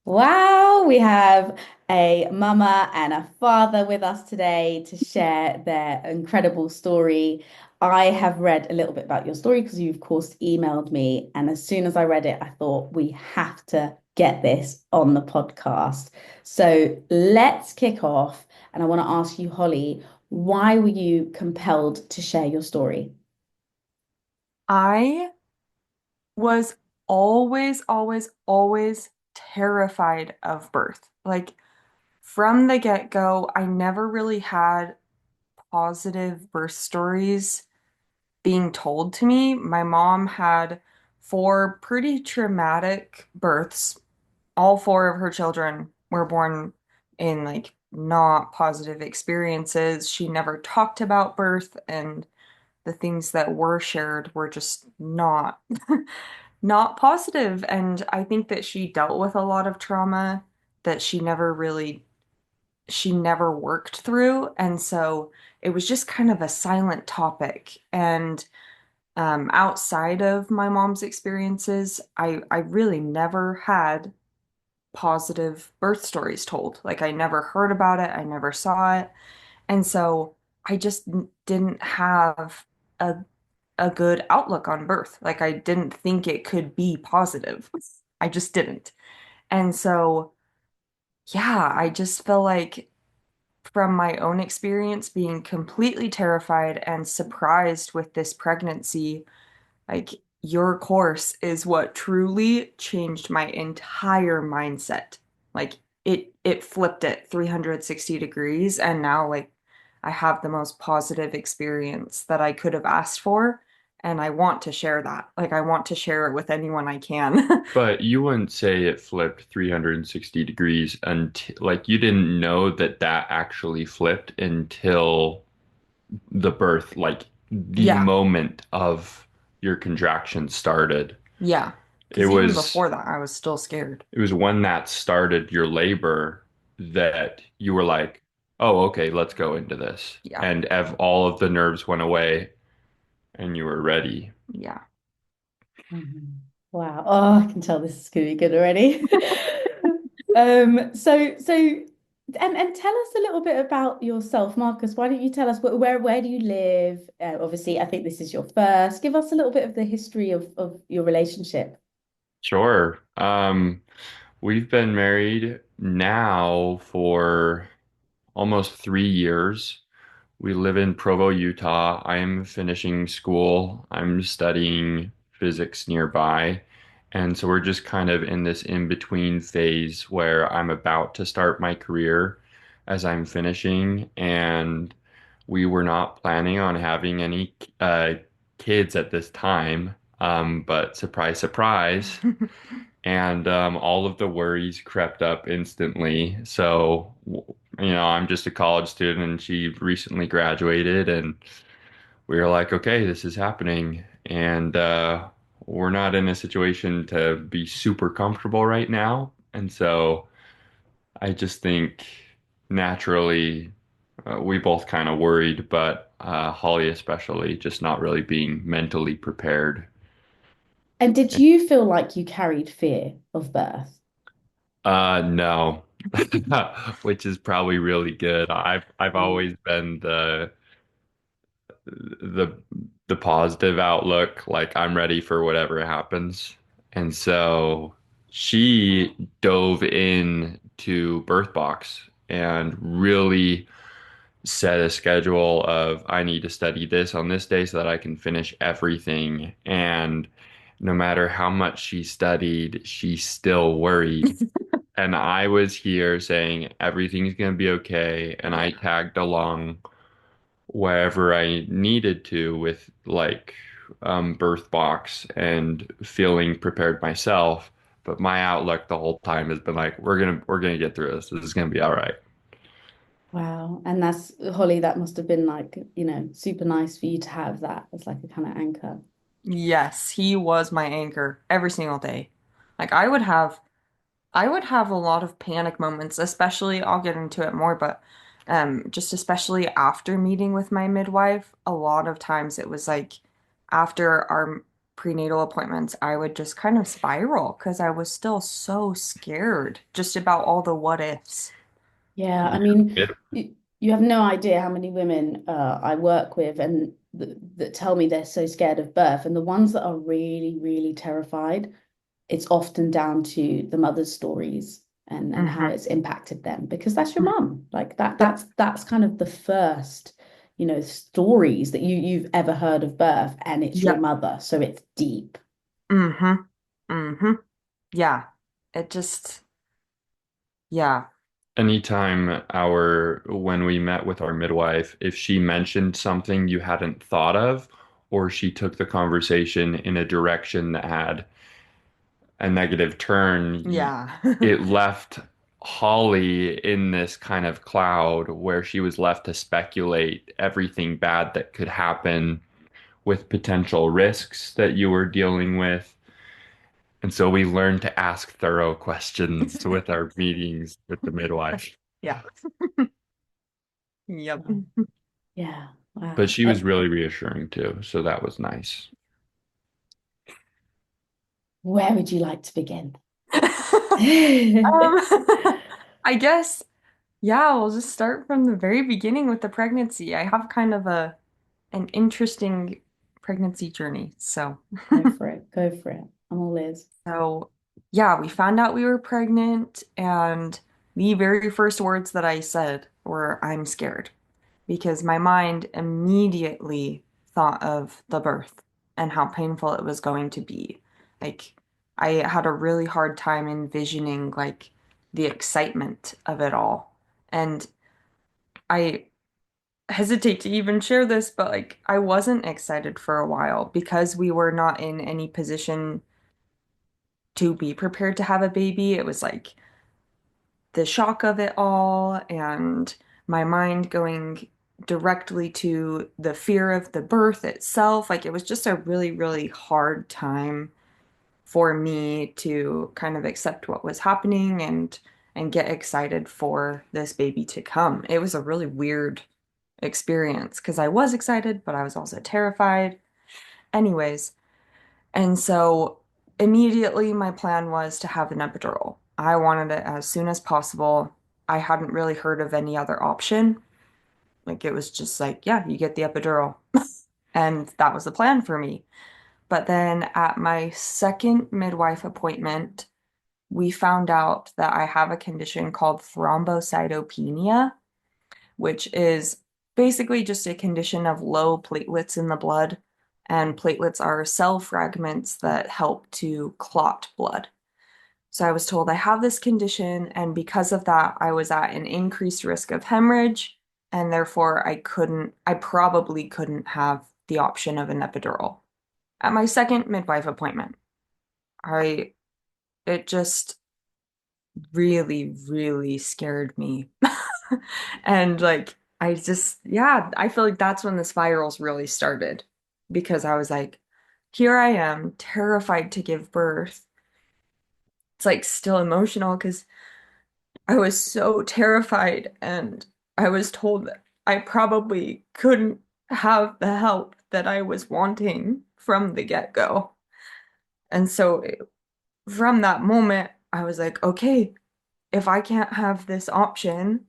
Wow, we have a mama and a father with us today to share their incredible story. I have read a little bit about your story because you, of course, emailed me. And as soon as I read it, I thought we have to get this on the podcast. So let's kick off. And I want to ask you, Holly, why were you compelled to share your story? I was always terrified of birth. Like from the get-go, I never really had positive birth stories being told to me. My mom had four pretty traumatic births. All four of her children were born in like not positive experiences. She never talked about birth, and the things that were shared were just not positive. And I think that she dealt with a lot of trauma that she never worked through. And so it was just kind of a silent topic. And outside of my mom's experiences, I really never had positive birth stories told. Like I never heard about it, I never saw it. And so I just didn't have a a good outlook on birth. Like I didn't think it could be positive. I just didn't. And so, yeah, I just feel like from my own experience being completely terrified and surprised with this pregnancy, like your course is what truly changed my entire mindset. Like it flipped it 360 degrees and now like I have the most positive experience that I could have asked for and I want to share that. Like I want to share it with anyone I can. But you wouldn't say it flipped 360 degrees until, like, you didn't know that that actually flipped until the birth, like the Yeah. moment of your contraction started. Yeah. It Because even was before that, I was still scared. it was when that started your labor that you were like, "Oh, okay, let's go into this." Yeah. And all of the nerves went away and you were ready. Yeah. Mhm. Wow. Oh, I can tell this is going to be good already. So and tell us a little bit about yourself, Marcus. Why don't you tell us where do you live? Obviously, I think this is your first. Give us a little bit of the history of your relationship. Sure. We've been married now for almost 3 years. We live in Provo, Utah. I'm finishing school. I'm studying physics nearby. And so we're just kind of in this in-between phase where I'm about to start my career as I'm finishing. And we were not planning on having any kids at this time. But surprise, surprise. And all of the worries crept up instantly. So, I'm just a college student and she recently graduated, and we were like, okay, this is happening. And we're not in a situation to be super comfortable right now. And so I just think naturally we both kind of worried, but Holly especially, just not really being mentally prepared. And did you feel like you carried fear of birth? No, which is probably really good. I've Mm. always been the the positive outlook, like I'm ready for whatever happens. And so she dove in to Birth Box and really set a schedule of I need to study this on this day so that I can finish everything. And no matter how much she studied, she still worried. And I was here saying everything's going to be okay. And I Yeah. tagged along wherever I needed to with like birth box and feeling prepared myself. But my outlook the whole time has been like, we're gonna get through this. This is gonna be all right. Wow. And that's Holly, that must have been like, super nice for you to have that as like a kind of anchor. Yes, he was my anchor every single day. Like I would have a lot of panic moments, especially I'll get into it more, but just especially after meeting with my midwife, a lot of times it was like after our prenatal appointments, I would just kind of spiral because I was still so scared just about all the what ifs. Yeah, I Yeah. mean, It, you have no idea how many women I work with and that tell me they're so scared of birth. And the ones that are really, really terrified, it's often down to the mother's stories and how Hmm. it's impacted them because that's your mum. Like Yep. that's kind of the first, stories that you've ever heard of birth, and it's your Yep. mother. So it's deep. Hmm. Hmm. Yeah. It just, yeah. Anytime when we met with our midwife, if she mentioned something you hadn't thought of, or she took the conversation in a direction that had a negative turn, Yeah. it left Holly in this kind of cloud where she was left to speculate everything bad that could happen with potential risks that you were dealing with. And so we learned to ask thorough questions with our meetings with the midwife. Yeah. Yep. Wow. Yeah. But Wow. she was really reassuring too, so that was nice. Where would you like to begin? Um, I guess, yeah, we'll just start from the very beginning with the pregnancy. I have kind of a an interesting pregnancy journey. Go for it. Go for it. I'm all ears. So yeah, we found out we were pregnant, and the very first words that I said were, "I'm scared," because my mind immediately thought of the birth and how painful it was going to be. Like, I had a really hard time envisioning like the excitement of it all. And I hesitate to even share this, but like I wasn't excited for a while because we were not in any position to be prepared to have a baby. It was like the shock of it all and my mind going directly to the fear of the birth itself. Like it was just a really, really hard time for me to kind of accept what was happening and get excited for this baby to come. It was a really weird experience because I was excited, but I was also terrified. Anyways, and so immediately my plan was to have an epidural. I wanted it as soon as possible. I hadn't really heard of any other option. Like it was just like, yeah, you get the epidural. And that was the plan for me. But then at my second midwife appointment, we found out that I have a condition called thrombocytopenia, which is basically just a condition of low platelets in the blood. And platelets are cell fragments that help to clot blood. So I was told I have this condition, and because of that, I was at an increased risk of hemorrhage, and therefore I probably couldn't have the option of an epidural. At my second midwife appointment, I it just really, really scared me. And like, yeah, I feel like that's when the spirals really started because I was like, here I am, terrified to give birth. It's like still emotional because I was so terrified and I was told that I probably couldn't have the help that I was wanting from the get-go. And so from that moment, I was like, okay, if I can't have this option,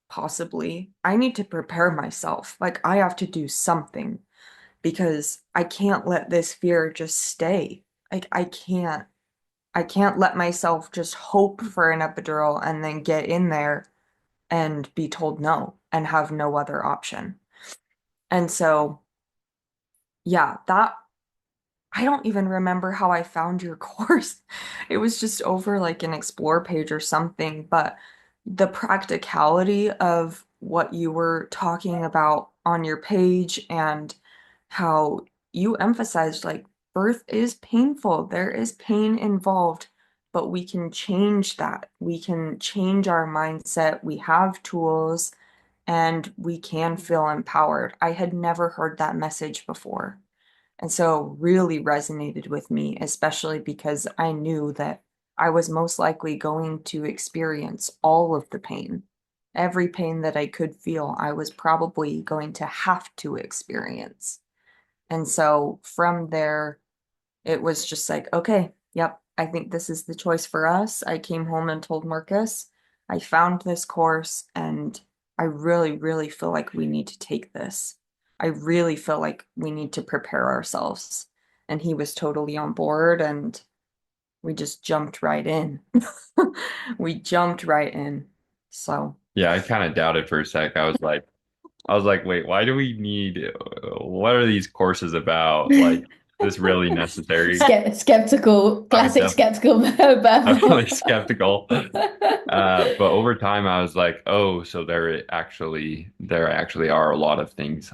possibly, I need to prepare myself. Like I have to do something because I can't let this fear just stay. Like I can't let myself just hope for an epidural and then get in there and be told no and have no other option. And so, yeah, that I don't even remember how I found your course. It was just over like an explore page or something, but the practicality of what you were talking about on your page and how you emphasized like birth is painful. There is pain involved, but we can change that. We can change our mindset. We have tools and we can feel empowered. I had never heard that message before. And so really resonated with me, especially because I knew that I was most likely going to experience all of the pain. Every pain that I could feel, I was probably going to have to experience. And so from there, It was just like, okay, yep, I think this is the choice for us. I came home and told Marcus, I found this course and I really, really feel like we need to take this. I really feel like we need to prepare ourselves. And he was totally on board and we just jumped right in. We jumped right in. So, Yeah, I kind of doubted for a sec. I was like, wait, why do we need, what are these courses about? Like, is this really necessary? Skeptical, I was classic skeptical definitely Burma. skeptical. But over time, I was like, oh, so there actually are a lot of things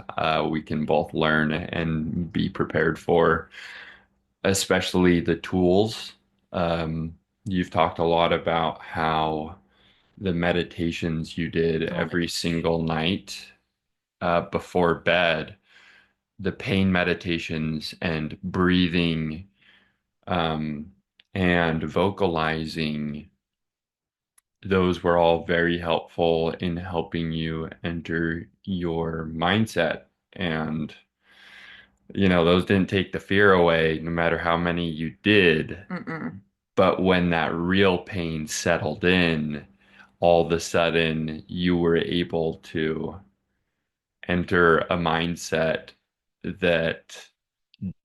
we can both learn and be prepared for, especially the tools. Um, you've talked a lot about how the meditations you did oh, every single night before bed, the pain meditations and breathing um, and vocalizing, those were all very helpful in helping you enter your mindset. And, those didn't take the fear away, no matter how many you did. mm-mm. But when that real pain settled in, all of a sudden you were able to enter a mindset that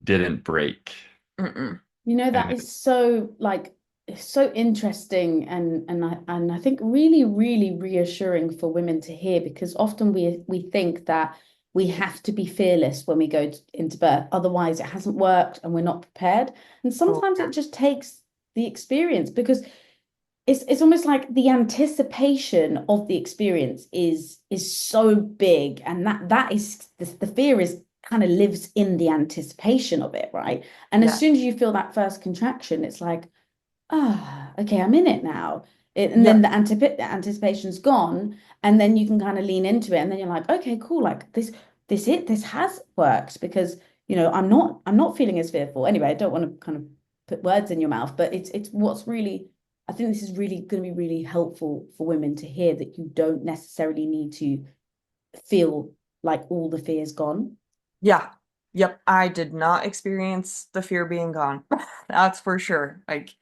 didn't break. Mm-mm. That And is so like it's so interesting and I think really, really reassuring for women to hear because often we think that we have to be fearless when we go into birth. Otherwise, it hasn't worked and we're not prepared. And Oh, sometimes yeah. it just takes the experience because it's almost like the anticipation of the experience is so big and that is the fear is kind of lives in the anticipation of it, right? And as Yeah. soon as you feel that first contraction, it's like, ah, okay, I'm in it now. And then Yep. the anticipation's gone, and then you can kind of lean into it, and then you're like, okay, cool, like this has worked because I'm not feeling as fearful. Anyway, I don't want to kind of put words in your mouth, but it's what's really, I think this is really going to be really helpful for women to hear that you don't necessarily need to feel like all the fear's gone. Yeah. Yep. I did not experience the fear being gone. That's for sure. Like,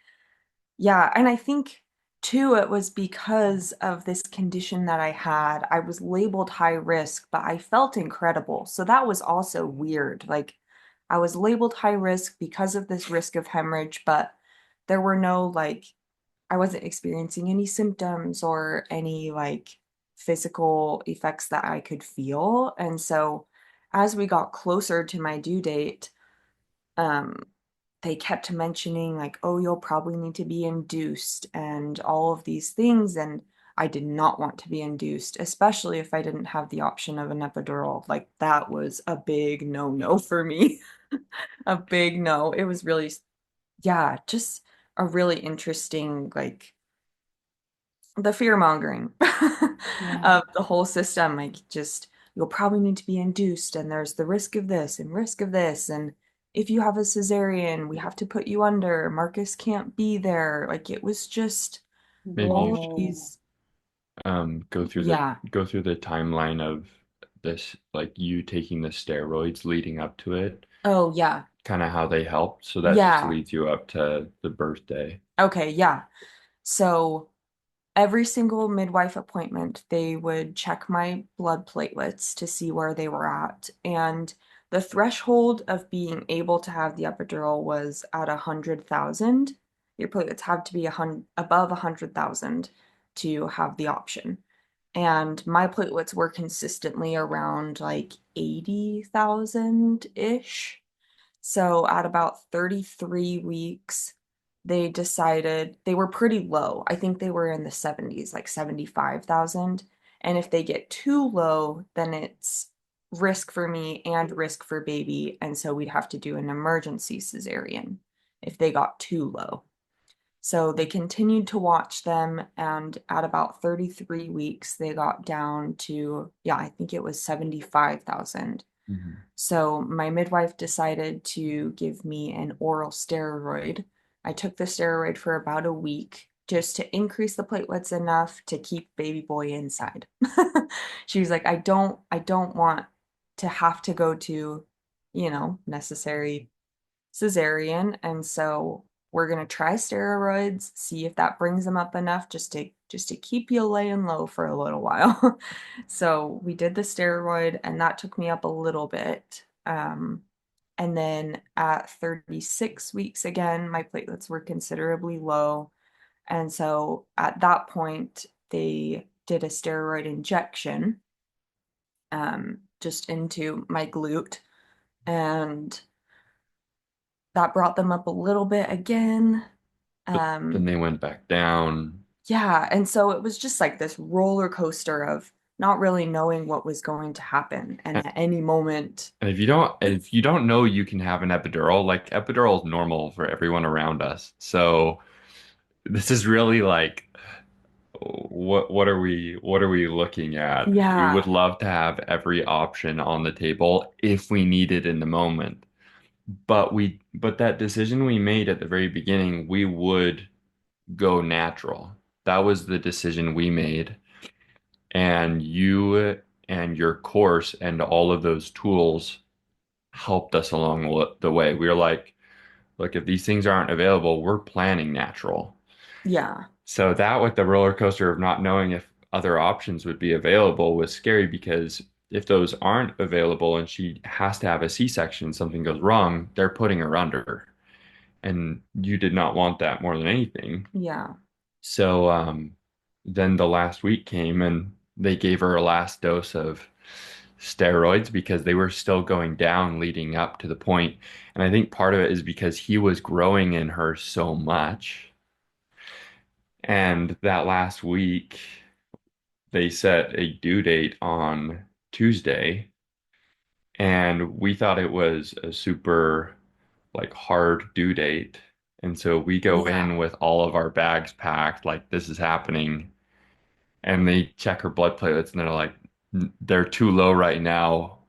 yeah. And I think too, it was because of this condition that I had. I was labeled high risk, but I felt incredible. So that was also weird. Like, I was labeled high risk because of this risk of hemorrhage, but there were no like I wasn't experiencing any symptoms or any like physical effects that I could feel. And so as we got closer to my due date, um, they kept mentioning like, oh, you'll probably need to be induced and all of these things. And I did not want to be induced, especially if I didn't have the option of an epidural. Like that was a big no-no for me. A big no. It was really, yeah, just a really interesting like the fear mongering Yeah. of the whole system. Like, just you'll probably need to be induced, and there's the risk of this and risk of this. And if you have a cesarean, we have to put you under. Marcus can't be there. Like, it was just maybe you all of should Whoa. these. um, Yeah. go through the timeline of this, like you taking the steroids leading up to it, Oh, yeah. kind of how they helped. So that just Yeah. leads you up to the birthday. Okay. Yeah. So, every single midwife appointment, they would check my blood platelets to see where they were at. And the threshold of being able to have the epidural was at 100,000. Your platelets have to be above 100,000 to have the option. And my platelets were consistently around like 80,000-ish. So at about 33 weeks, they decided they were pretty low. I think they were in the 70s, like 75,000. And if they get too low, then it's risk for me and risk for baby. And so we'd have to do an emergency cesarean if they got too low. So they continued to watch them, and at about 33 weeks, they got down to, yeah, I think it was 75,000. Mhm. So my midwife decided to give me an oral steroid. I took the steroid for about a week just to increase the platelets enough to keep baby boy inside. She was like, I don't want to have to go to, necessary cesarean, and so we're gonna try steroids, see if that brings them up enough just to keep you laying low for a little while. So we did the steroid, and that took me up a little bit. And then at 36 weeks again, my platelets were considerably low. And so at that point, they did a steroid injection just into my glute. And that brought them up a little bit again. But then Um, they went back down. yeah, and so it was just like this roller coaster of not really knowing what was going to happen. And And at any moment, if you don't know you can have an epidural, like epidural is normal for everyone around us. So this is really like what are we looking at? We would yeah, love to have every option on the table if we need it in the moment. But that decision we made at the very beginning, we would go natural. That was the decision we made. And you and your course and all of those tools helped us along the way. We were like, look, if these things aren't available, we're planning natural. yeah, So that with the roller coaster of not knowing if other options would be available was scary because if those aren't available and she has to have a C-section, something goes wrong, they're putting her under. And you did not want that more than anything. yeah, So then the last week came and they gave her a last dose of steroids because they were still going down leading up to the point. And I think part of it is because he was growing in her so much. And that last week, they set a due date on Tuesday, and we thought it was a super like hard due date. And so we go yeah. in with all of our bags packed, like this is happening. And they check her blood platelets and they're like, they're too low right now."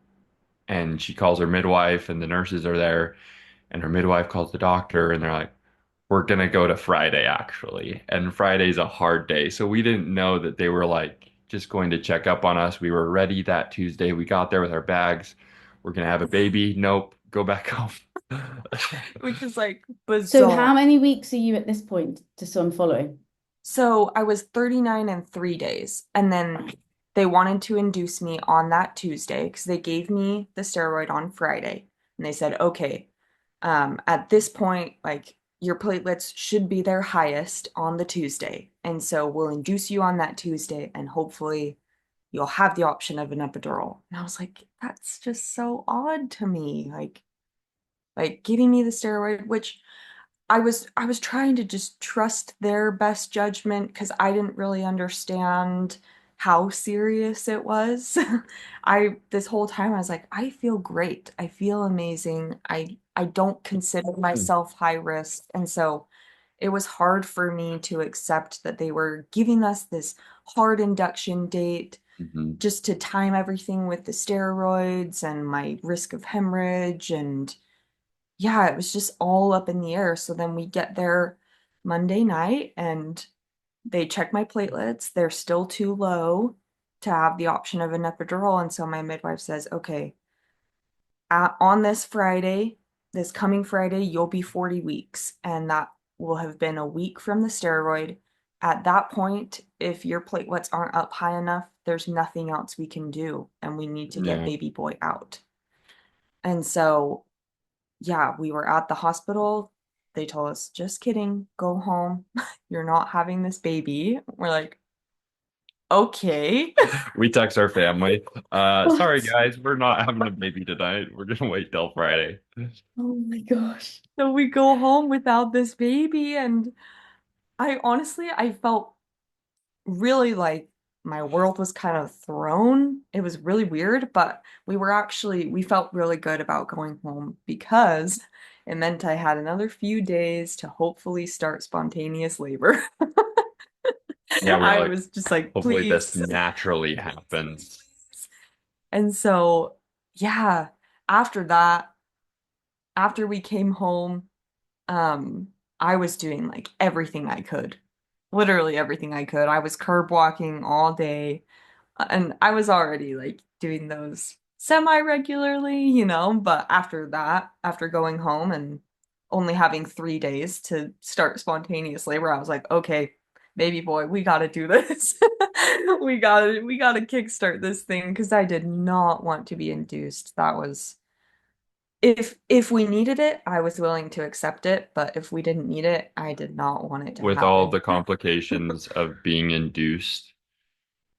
And she calls her midwife and the nurses are there. And her midwife calls the doctor and they're like, we're gonna go to Friday actually. And Friday's a hard day. So we didn't know that they were like just going to check up on us. We were ready that Tuesday. We got there with our bags. We're gonna have a baby. Nope, go back home. Which is like So how bizarre. many weeks are you at this point, just so I'm following? So I was 39 and 3 days, and then Right. they wanted to induce me on that Tuesday because they gave me the steroid on Friday. And they said, okay, at this point, like your platelets should be their highest on the Tuesday. And so we'll induce you on that Tuesday, and hopefully you'll have the option of an epidural. And I was like, that's just so odd to me. Like giving me the steroid, which I was trying to just trust their best judgment because I didn't really understand how serious it was. I this whole time I was like, I feel great. I feel amazing. I don't consider myself high risk. And so it was hard for me to accept that they were giving us this hard induction date Mhm. just to time everything with the steroids and my risk of hemorrhage, and yeah, it was just all up in the air. So then we get there Monday night and they check my platelets. They're still too low to have the option of an epidural. And so my midwife says, okay, on this Friday, this coming Friday, you'll be 40 weeks. And that will have been a week from the steroid. At that point, if your platelets aren't up high enough, there's nothing else we can do. And we need to get Yeah. baby boy out. And so yeah, we were at the hospital. They told us, just kidding, go home. You're not having this baby. We're like, okay. We text our family. Sorry What? guys, we're not having a baby tonight. We're gonna wait till Friday. Oh my gosh. So we go home without this baby. And I honestly, I felt really like my world was kind of thrown. It was really weird, but we felt really good about going home because it meant I had another few days to hopefully start spontaneous labor. Yeah, we're I like, was just like, hopefully this please, naturally please, happens. please. And so, yeah, after that, after we came home, um, I was doing like everything I could, literally everything I could. I was curb walking all day, and I was already like doing those semi-regularly, but after that, after going home and only having 3 days to start spontaneous labor, I was like, okay, baby boy, we gotta do this. We gotta kickstart this thing because I did not want to be induced. That was if we needed it, I was willing to accept it, but if we didn't need it, I did not want it to With all happen. the complications of being induced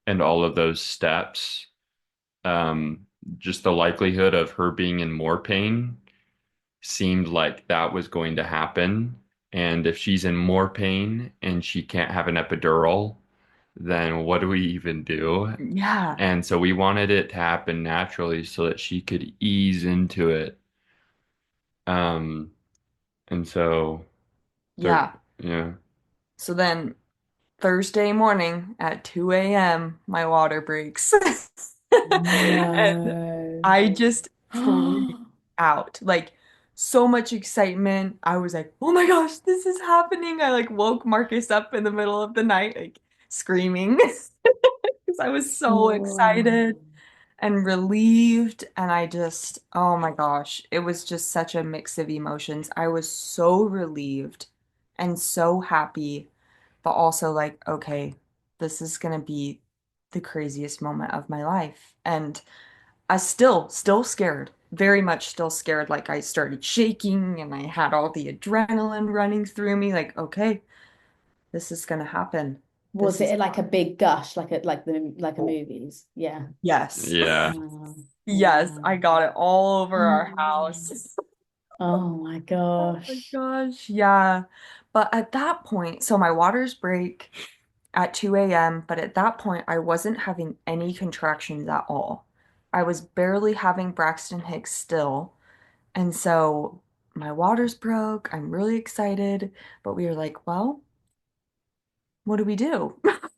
and all of those steps, um, just the likelihood of her being in more pain seemed like that was going to happen. And if she's in more pain and she can't have an epidural, then what do we even do? Yeah, And so we wanted it to happen naturally so that she could ease into it. Um, and so there, yeah. yeah. So then Thursday morning at 2 a.m., my water breaks. And No. I just freaked out. Like, so much excitement. I was like, oh my gosh, this is happening. I like woke Marcus up in the middle of the night, like screaming because I was so Wow. excited and relieved. And I just, oh my gosh, it was just such a mix of emotions. I was so relieved and so happy, but also like, okay, this is gonna be the craziest moment of my life. And I still scared, very much still scared. Like I started shaking and I had all the adrenaline running through me. Like, okay, this is gonna happen. Was This is it like a big gush, like a movies? Yeah. yes. Yeah. Wow. Yes, I Wow. got it all over our house. Oh my Oh my gosh. gosh, yeah. But at that point, so my waters break at 2 a.m., but at that point, I wasn't having any contractions at all. I was barely having Braxton Hicks still. And so my waters broke. I'm really excited, but we were like, well, what do we do?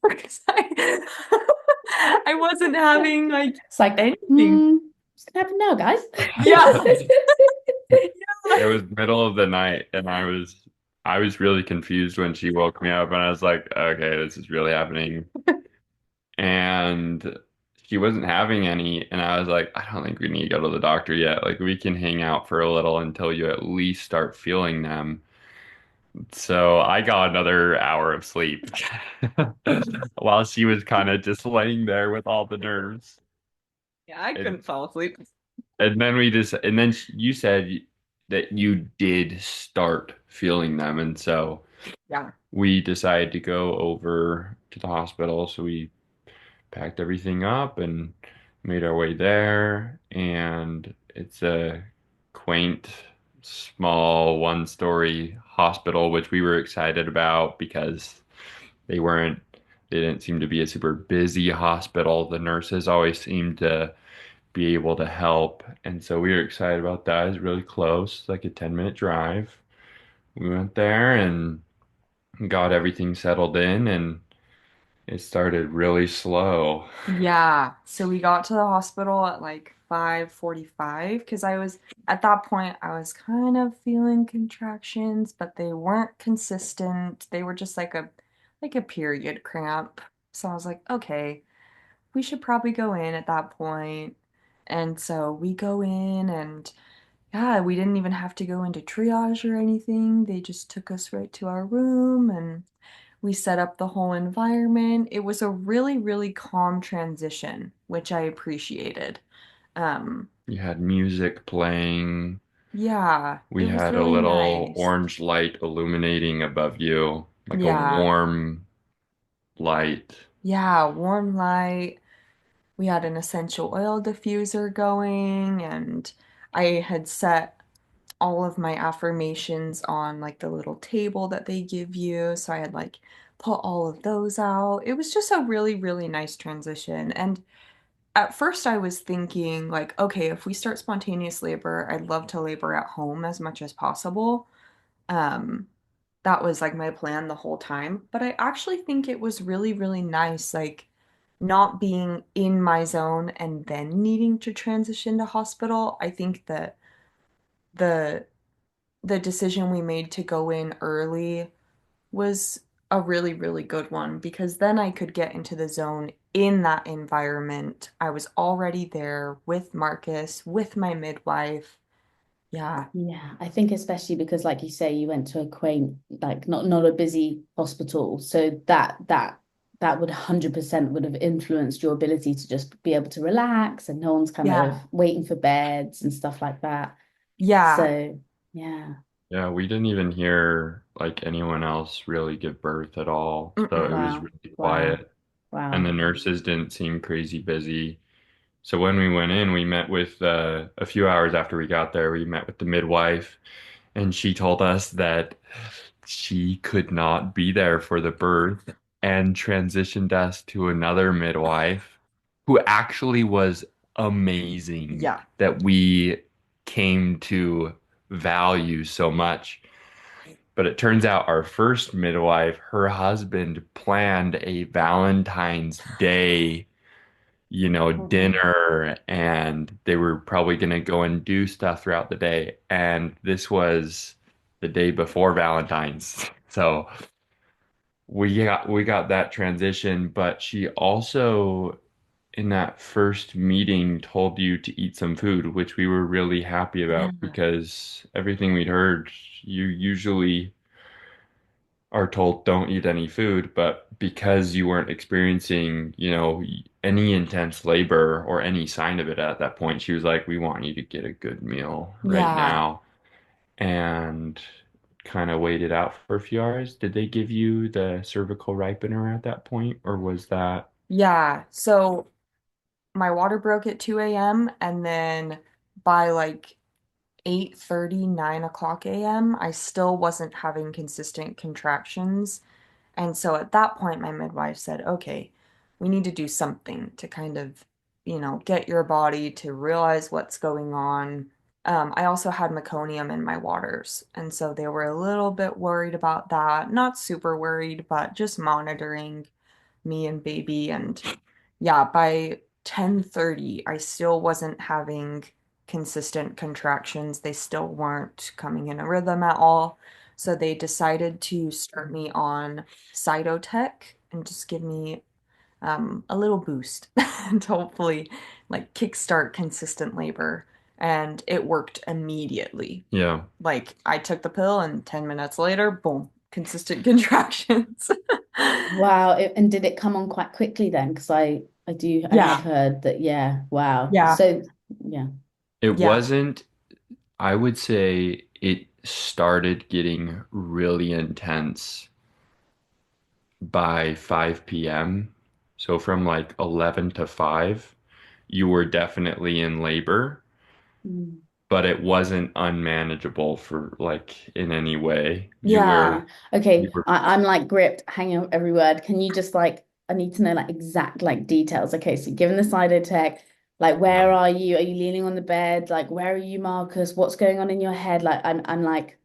Because I wasn't having like It's like, anything. what's gonna happen now, guys? Yeah. It was middle of the night and I was really confused when she woke me up and I was like, okay, this is really happening. And she wasn't having any and I was like, I don't think we need to go to the doctor yet. Like we can hang out for a little until you at least start feeling them. So I got another hour of sleep while she was kind of just laying there with all the nerves. Yeah, I And couldn't fall asleep. and then you said that you did start feeling them, and so Yeah. we decided to go over to the hospital. So we packed everything up and made our way there, and it's a quaint, small, one-story hospital, which we were excited about because they weren't, they didn't seem to be a super busy hospital. The nurses always seemed to be able to help. And so we were excited about that. It was really close, like a 10-minute drive. We went there and got everything settled in, and it started really slow. Yeah. So we got to the hospital at like 5:45 because I was at that point I was kind of feeling contractions, but they weren't consistent. They were just like a period cramp. So I was like, okay, we should probably go in at that point. And so we go in and yeah, we didn't even have to go into triage or anything. They just took us right to our room and we set up the whole environment. It was a really, really calm transition, which I appreciated. Um, You had music playing. yeah, it We was had a really little nice. orange light illuminating above you, like a Yeah, warm light. yeah, warm light. We had an essential oil diffuser going, and I had set all of my affirmations on like the little table that they give you. So I had like put all of those out. It was just a really, really nice transition. And at first I was thinking like, okay, if we start spontaneous labor, I'd love to labor at home as much as possible. Um, that was like my plan the whole time. But I actually think it was really, really nice, like not being in my zone and then needing to transition to hospital. I think that the the decision we made to go in early was a really, really good one because then I could get into the zone in that environment. I was already there with Marcus, with my midwife. Yeah. Yeah, I think especially because, like you say, you went to a quaint, like not a busy hospital, so that would 100% would have influenced your ability to just be able to relax, and no one's kind of Yeah. waiting for beds and stuff like that. Yeah. So yeah. Yeah, we didn't even hear like anyone else really give birth at all. So it Mm-mm. was Wow. really Wow. quiet. And the Wow. nurses didn't seem crazy busy. So when we went in, we met with a few hours after we got there, we met with the midwife, and she told us that she could not be there for the birth and transitioned us to another midwife who actually was amazing Yeah. that we came to value so much. But it turns out our first midwife, her husband planned a Valentine's Day, Oh, dinner, and they were probably going to go and do stuff throughout the day. And this was the day before Valentine's. So we got that transition, but she also in that first meeting told you to eat some food, which we were really happy Yeah. about because everything we'd heard, you usually are told don't eat any food, but because you weren't experiencing, any intense labor or any sign of it at that point, she was like, "We want you to get a good meal right Yeah. now." And kind of waited out for a few hours. Did they give you the cervical ripener at that point, or was that? Yeah. So my water broke at 2 a.m. and then by like 8:30, 9 o'clock a.m., I still wasn't having consistent contractions. And so at that point, my midwife said, okay, we need to do something to kind of, get your body to realize what's going on. I also had meconium in my waters. And so they were a little bit worried about that. Not super worried, but just monitoring me and baby. And yeah, by 10:30, I still wasn't having consistent contractions. They still weren't coming in a rhythm at all. So they decided to start me on Cytotec and just give me a little boost and hopefully like kickstart consistent labor. And it worked immediately. Yeah. Like I took the pill and 10 minutes later, boom, consistent contractions. wow. And did it come on quite quickly then? Because I have Yeah, heard that, yeah, wow. yeah, So yeah. It yeah, wasn't, I would say it started getting really intense by 5 p.m. So from like 11 to 5, you were definitely in labor, Mm. but it wasn't unmanageable for like in any way. You yeah, were Yeah. you Okay. were I'm like gripped, hanging on every word. Can you just like, I need to know like exact like details. Okay, so given the side tech, like where yeah. are you? Are you leaning on the bed? Like where are you, Marcus? What's going on in your head? Like I'm like,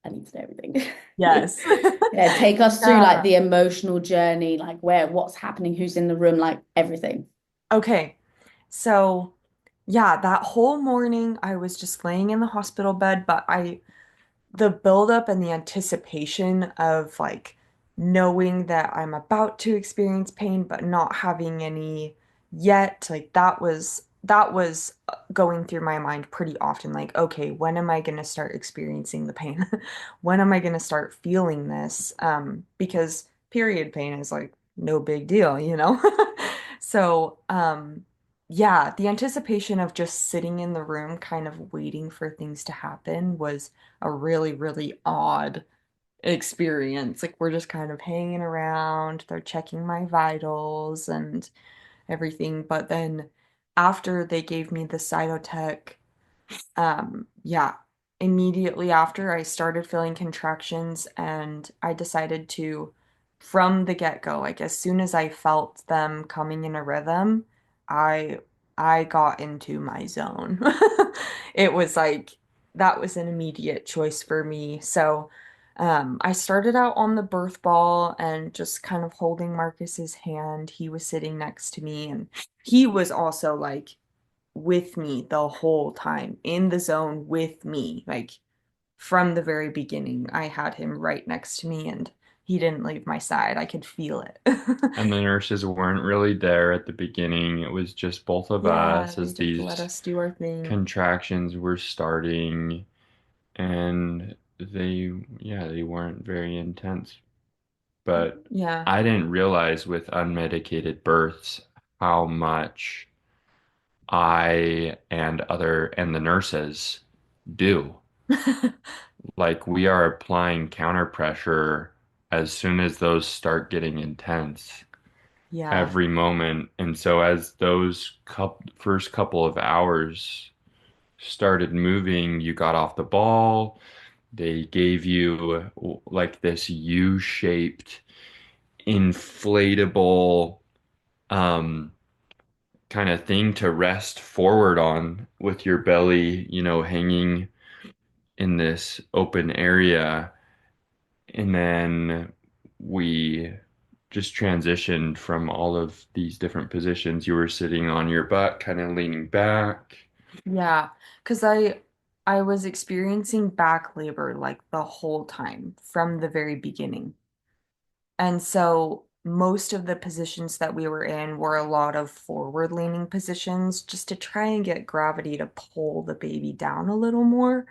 I need to know everything. yes. Yeah, take us through like Yeah. the emotional journey, like what's happening, who's in the room, like everything. Okay. So, yeah, that whole morning I was just laying in the hospital bed, but the buildup and the anticipation of like knowing that I'm about to experience pain but not having any yet, like that was going through my mind pretty often. Like, okay, when am I going to start experiencing the pain? When am I going to start feeling this? Because period pain is like no big deal. So, yeah, the anticipation of just sitting in the room, kind of waiting for things to happen was a really, really odd experience. Like we're just kind of hanging around, they're checking my vitals and everything. But then after they gave me the Cytotec, yeah, immediately after I started feeling contractions and I decided to, from the get-go, like as soon as I felt them coming in a rhythm, I I got into my zone. It was like that was an immediate choice for me. So I started out on the birth ball and just kind of holding Marcus's hand. He was sitting next to me and he was also like with me the whole time, in the zone with me. Like from the very beginning, I had him right next to me and he didn't leave my side. I could feel it. And the nurses weren't really there at the beginning. It was just both of Yeah, us they as just let these us do our thing. contractions were starting, and they weren't very intense. But Yeah. I didn't realize with unmedicated births how much I and the nurses do. Like we are applying counter pressure as soon as those start getting intense Yeah. every moment. And so as those first couple of hours started moving, you got off the ball. They gave you like this U-shaped inflatable um kind of thing to rest forward on with your belly, hanging in this open area. And then we just transitioned from all of these different positions. You were sitting on your butt, kind of leaning back. Yeah. Because I was experiencing back labor like the whole time from the very beginning. And so most of the positions that we were in were a lot of forward leaning positions just to try and get gravity to pull the baby down a little more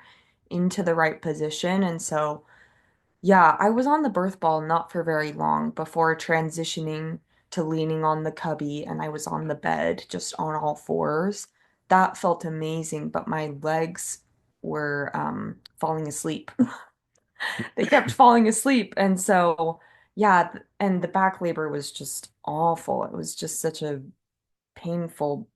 into the right position. And so, yeah, I was on the birth ball not for very long before transitioning to leaning on the cubby, and I was on the bed just on all fours. That felt amazing, but my legs were falling asleep. They kept falling asleep. And so, yeah, and the back labor was just awful. It was just such a painful,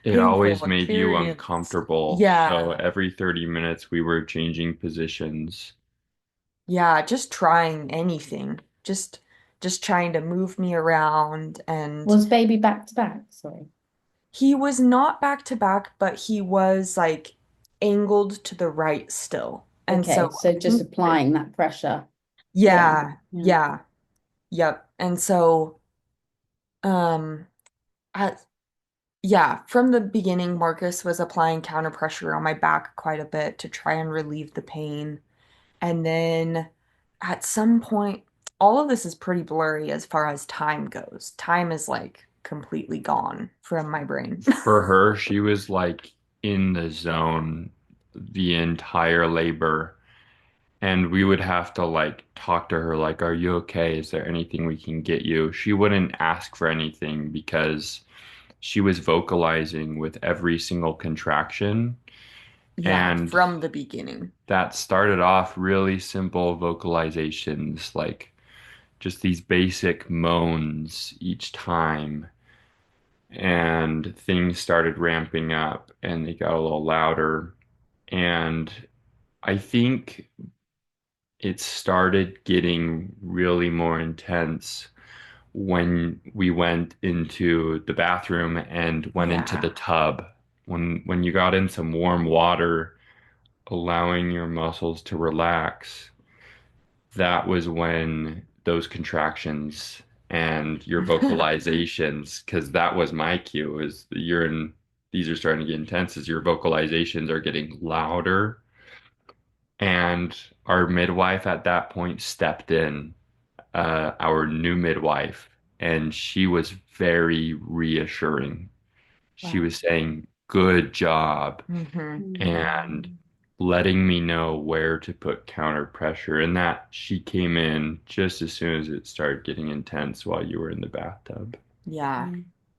It painful always made you experience. uncomfortable. So Yeah. every 30 minutes we were changing positions. Yeah, just trying anything. Just trying to move me around, and Was baby back to back? Sorry. he was not back to back, but he was like angled to the right still. And so Okay, so I just think that applying that pressure. Yeah. yeah, Yeah. yeah, yep. And so um I yeah, from the beginning, Marcus was applying counter pressure on my back quite a bit to try and relieve the pain. And then at some point, all of this is pretty blurry as far as time goes. Time is like completely gone from my brain. For her, she was like in the zone the entire labor. And we would have to like talk to her, like, are you okay? Is there anything we can get you? She wouldn't ask for anything because she was vocalizing with every single contraction. Yeah, And from the beginning. that started off really simple vocalizations, like just these basic moans each time. And things started ramping up and they got a little louder. And I think it started getting really more intense when we went into the bathroom and went into the Yeah. tub. When you got in some warm water, allowing your muscles to relax, that was when those contractions and your vocalizations, because that was my cue, is these are starting to get intense as your vocalizations are getting louder. And our midwife at that point stepped in, our new midwife, and she was very reassuring. She Wow. was saying, "Good job," Hmm. and Mm. letting me know where to put counter pressure. And that she came in just as soon as it started getting intense while you were in the bathtub. Yeah. Yeah.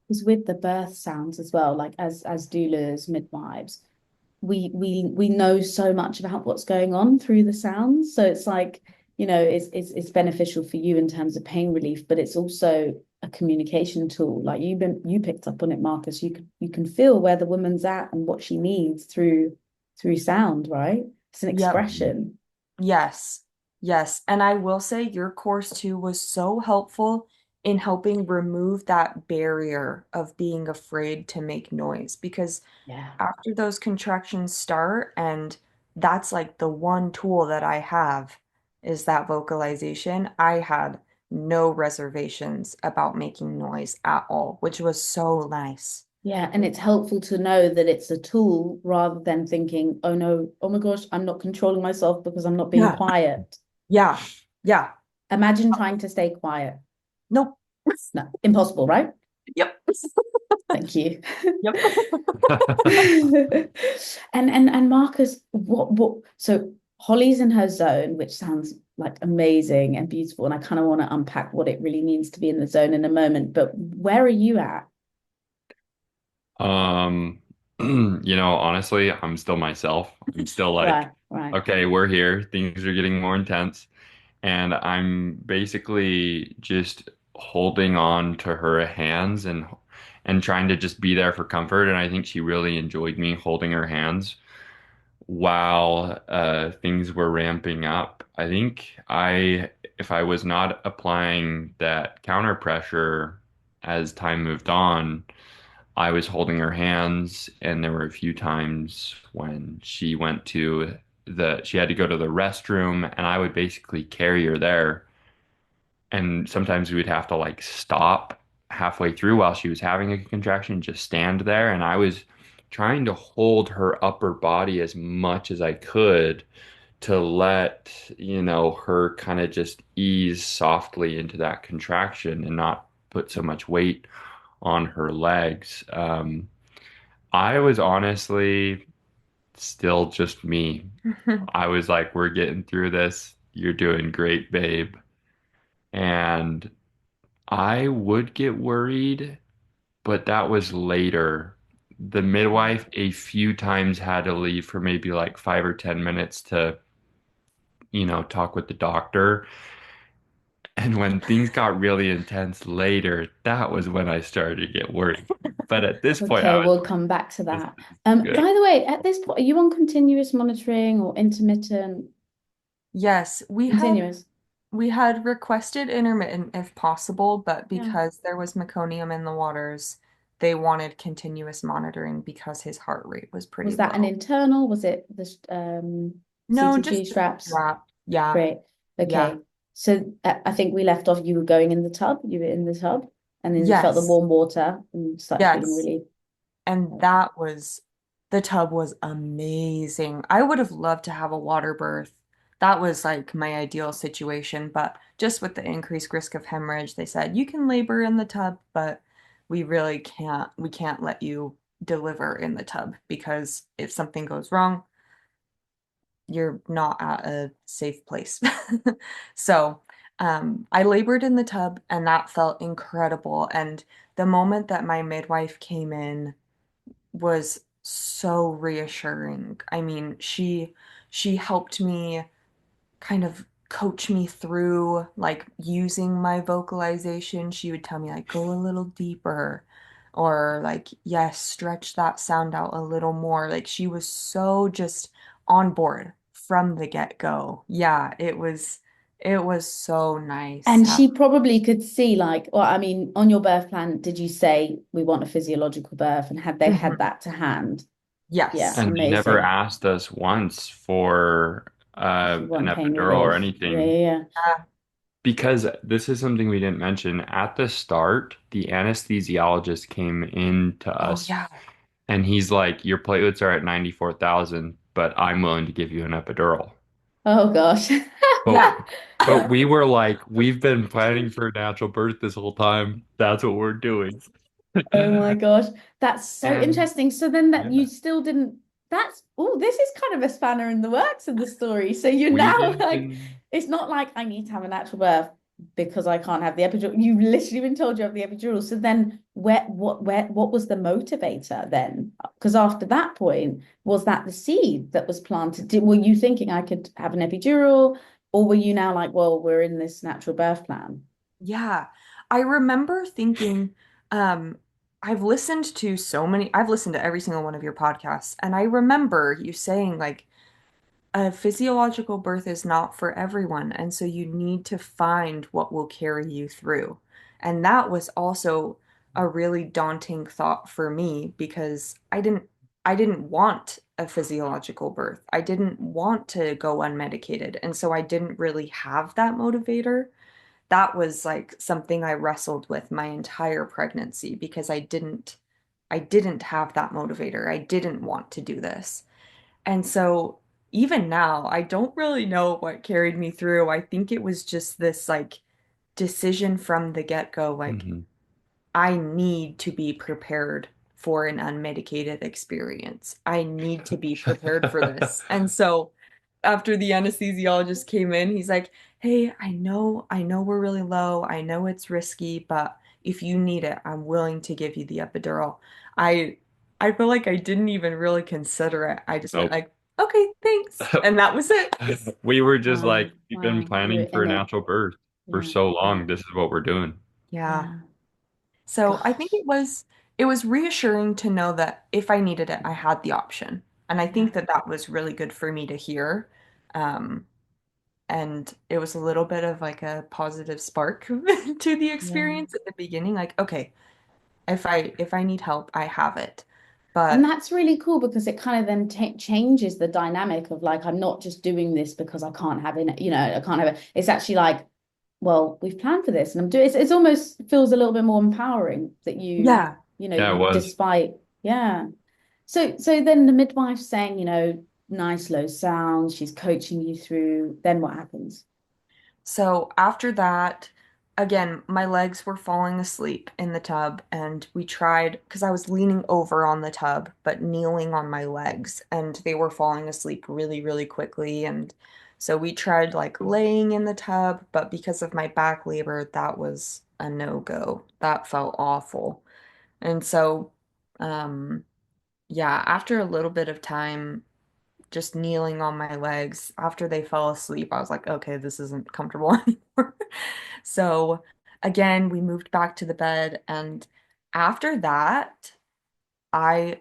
Because with the birth sounds as well, like as doulas, midwives, we know so much about what's going on through the sounds. So it's like, it's beneficial for you in terms of pain relief, but it's also a communication tool. Like you picked up on it, Marcus. You can feel where the woman's at and what she needs through sound, right? It's an Yep. expression. Yes. Yes. And I will say your course too was so helpful in helping remove that barrier of being afraid to make noise because Yeah. after those contractions start, and that's like the one tool that I have is that vocalization. I had no reservations about making noise at all, which was so nice. Yeah, and it's helpful to know that it's a tool rather than thinking, oh no, oh my gosh, I'm not controlling myself because I'm not being Yeah. quiet. Yeah. Yeah. Imagine trying to stay quiet. Nope. No, impossible, right? Yep. Thank you. Yep. And Marcus, what so Holly's in her zone, which sounds like amazing and beautiful, and I kind of want to unpack what it really means to be in the zone in a moment, but where are you at? Um, honestly, I'm still myself. I'm still like, Right, right. okay, we're here. Things are getting more intense. And I'm basically just holding on to her hands and trying to just be there for comfort. And I think she really enjoyed me holding her hands while things were ramping up. I think if I was not applying that counter pressure as time moved on, I was holding her hands, and there were a few times when she had to go to the restroom, and I would basically carry her there. And sometimes we would have to like stop halfway through while she was having a contraction, just stand there. And I was trying to hold her upper body as much as I could to let, her kind of just ease softly into that contraction and not put so much weight on her legs. I was honestly still just me. I was like, we're getting through this. You're doing great, babe. And I would get worried, but that was later. The midwife a few times had to leave for maybe like 5 or 10 minutes to, talk with the doctor. And when things got really intense later, that was when I started to get worried. But at this point, I Okay, was we'll like, come back to this that. is good. By the way, at this point, are you on continuous monitoring or intermittent? Yes, Continuous. we had requested intermittent if possible, but Yeah. because there was meconium in the waters, they wanted continuous monitoring because his heart rate was pretty Was that an low. internal? Was it the No, CTG just the straps? strap. Yeah, Great. yeah. Okay. So I think we left off, you were going in the tub, you were in the tub, and then you felt the Yes, warm water and started feeling yes. really. And the tub was amazing. I would have loved to have a water birth. That was like my ideal situation, but just with the increased risk of hemorrhage, they said you can labor in the tub, but we can't let you deliver in the tub because if something goes wrong, you're not at a safe place. So, I labored in the tub and that felt incredible. And the moment that my midwife came in, was so reassuring. I mean, she helped me kind of coach me through like using my vocalization. She would tell me like go a little deeper or like yes, stretch that sound out a little more. Like she was so just on board from the get-go. Yeah, it was so nice. And she probably could see, like, well, I mean, on your birth plan, did you say we want a physiological birth? And had they had Mhm. that to hand? Yeah, Yes. And they never amazing. asked us once for If you an want pain epidural or relief. Yeah, anything. yeah, yeah. Yeah. Because this is something we didn't mention. At the start, the anesthesiologist came in to Oh us yeah. and he's like, your platelets are at 94,000, but I'm willing to give you an epidural. Oh gosh. But Yeah. but we were like, we've been planning for a natural birth this whole time. That's what we're doing. Oh my gosh, that's so And interesting. So then that you yeah, still didn't, that's, oh, this is kind of a spanner in the works of the story. So you're we now didn't like, even it's not like I need to have a natural birth because I can't have the epidural. You've literally been told you have the epidural. So then what was the motivator then? Because after that point, was that the seed that was planted? Were you thinking I could have an epidural, or were you now like, well, we're in this natural birth plan? Yeah. I remember thinking, um, I've listened to every single one of your podcasts, and I remember you saying like a physiological birth is not for everyone, and so you need to find what will carry you through. And that was also a really daunting thought for me because I didn't want a physiological birth. I didn't want to go unmedicated, and so I didn't really have that motivator. That was like something I wrestled with my entire pregnancy because I didn't have that motivator. I didn't want to do this. And so even now, I don't really know what carried me through. I think it was just this like decision from the get-go, like Hmm. I need to be prepared for an unmedicated experience. I need to be prepared for this. And so after the anesthesiologist came in, he's like, "Hey, I know we're really low. I know it's risky, but if you need it, I'm willing to give you the epidural." I I feel like I didn't even really consider it. I just went Nope. like, "Okay, thanks." And that was it. We were just Wow, like, we've been wow, you were planning for in a it. natural birth for Yeah, so yeah, long. This is what we're doing. Yeah. yeah. So I think Gosh, it was reassuring to know that if I needed it, I had the option. And I yeah, think that that was really good for me to hear. Um, and it was a little bit of like a positive spark to the yeah. experience at the beginning. Like, okay, if I need help, I have it. And But that's really cool because it kind of then changes the dynamic of like, I'm not just doing this because I can't have it, I can't have it. It's actually like, well, we've planned for this and I'm doing it's almost feels a little bit more empowering that yeah, Yeah, it you was. despite, yeah. So then the midwife's saying, nice low sounds, she's coaching you through, then what happens? so after that, again, my legs were falling asleep in the tub, and we tried because I was leaning over on the tub, but kneeling on my legs, and they were falling asleep really, really quickly. And so we tried like laying in the tub, but because of my back labor, that was a no-go. That felt awful. And so, um, yeah, after a little bit of time, just kneeling on my legs after they fell asleep, I was like, okay, this isn't comfortable anymore. So again, we moved back to the bed, and after that, I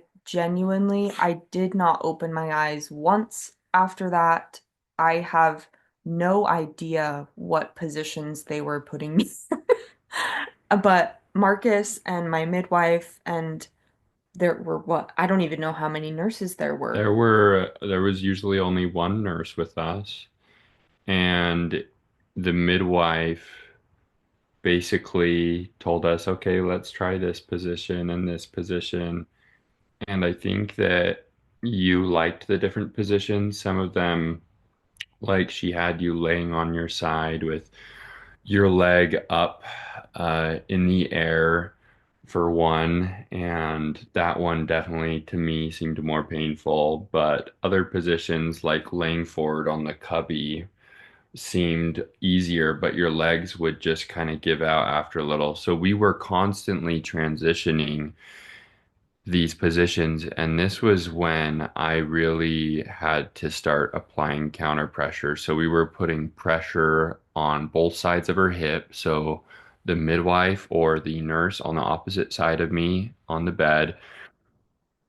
did not open my eyes once after that. I have no idea what positions they were putting me. But Marcus and my midwife and there were what? I don't even know how many nurses there were. There was usually only one nurse with us, and the midwife basically told us, okay, let's try this position and this position. And I think that you liked the different positions. Some of them, like she had you laying on your side with your leg up in the air for one, and that one definitely to me seemed more painful. But other positions, like laying forward on the cubby, seemed easier, but your legs would just kind of give out after a little. So we were constantly transitioning these positions, and this was when I really had to start applying counter pressure. So we were putting pressure on both sides of her hip. So the midwife or the nurse on the opposite side of me on the bed,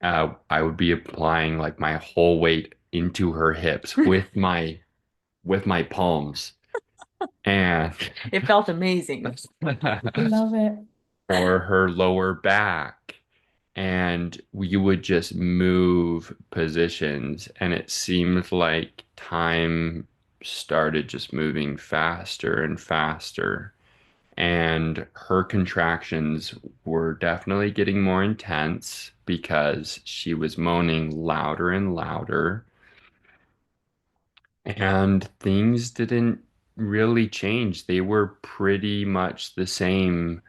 I would be applying like my whole weight into her hips with my palms and It felt amazing. Love it. or her lower back. And we would just move positions, and it seemed like time started just moving faster and faster. And her contractions were definitely getting more intense because she was moaning louder and louder. And things didn't really change. They were pretty much the same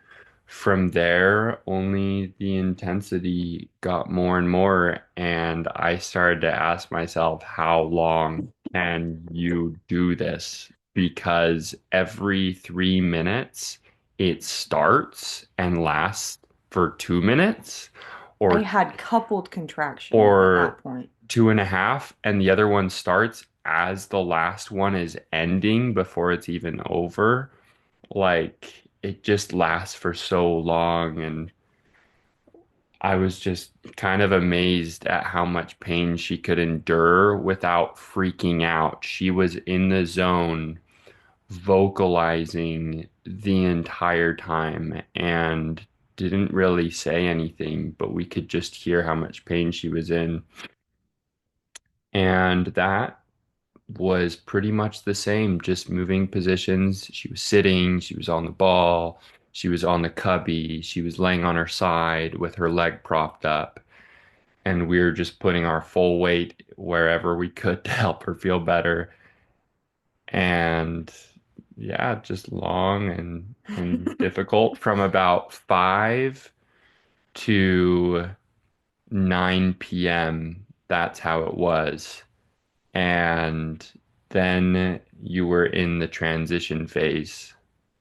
from there, only the intensity got more and more, and I started to ask myself, how long can you do this? Because every 3 minutes it starts and lasts for 2 minutes, I or had coupled contractions at that or point. 2.5, and the other one starts as the last one is ending before it's even over. Like it just lasts for so long, and I was just kind of amazed at how much pain she could endure without freaking out. She was in the zone, vocalizing the entire time and didn't really say anything, but we could just hear how much pain she was in. And that was pretty much the same, just moving positions. She was sitting, she was on the ball, she was on the cubby, she was laying on her side with her leg propped up. and we were just putting our full weight wherever we could to help her feel better. And yeah, just long and difficult from about 5 to 9 p.m. That's how it was. And then you were in the transition phase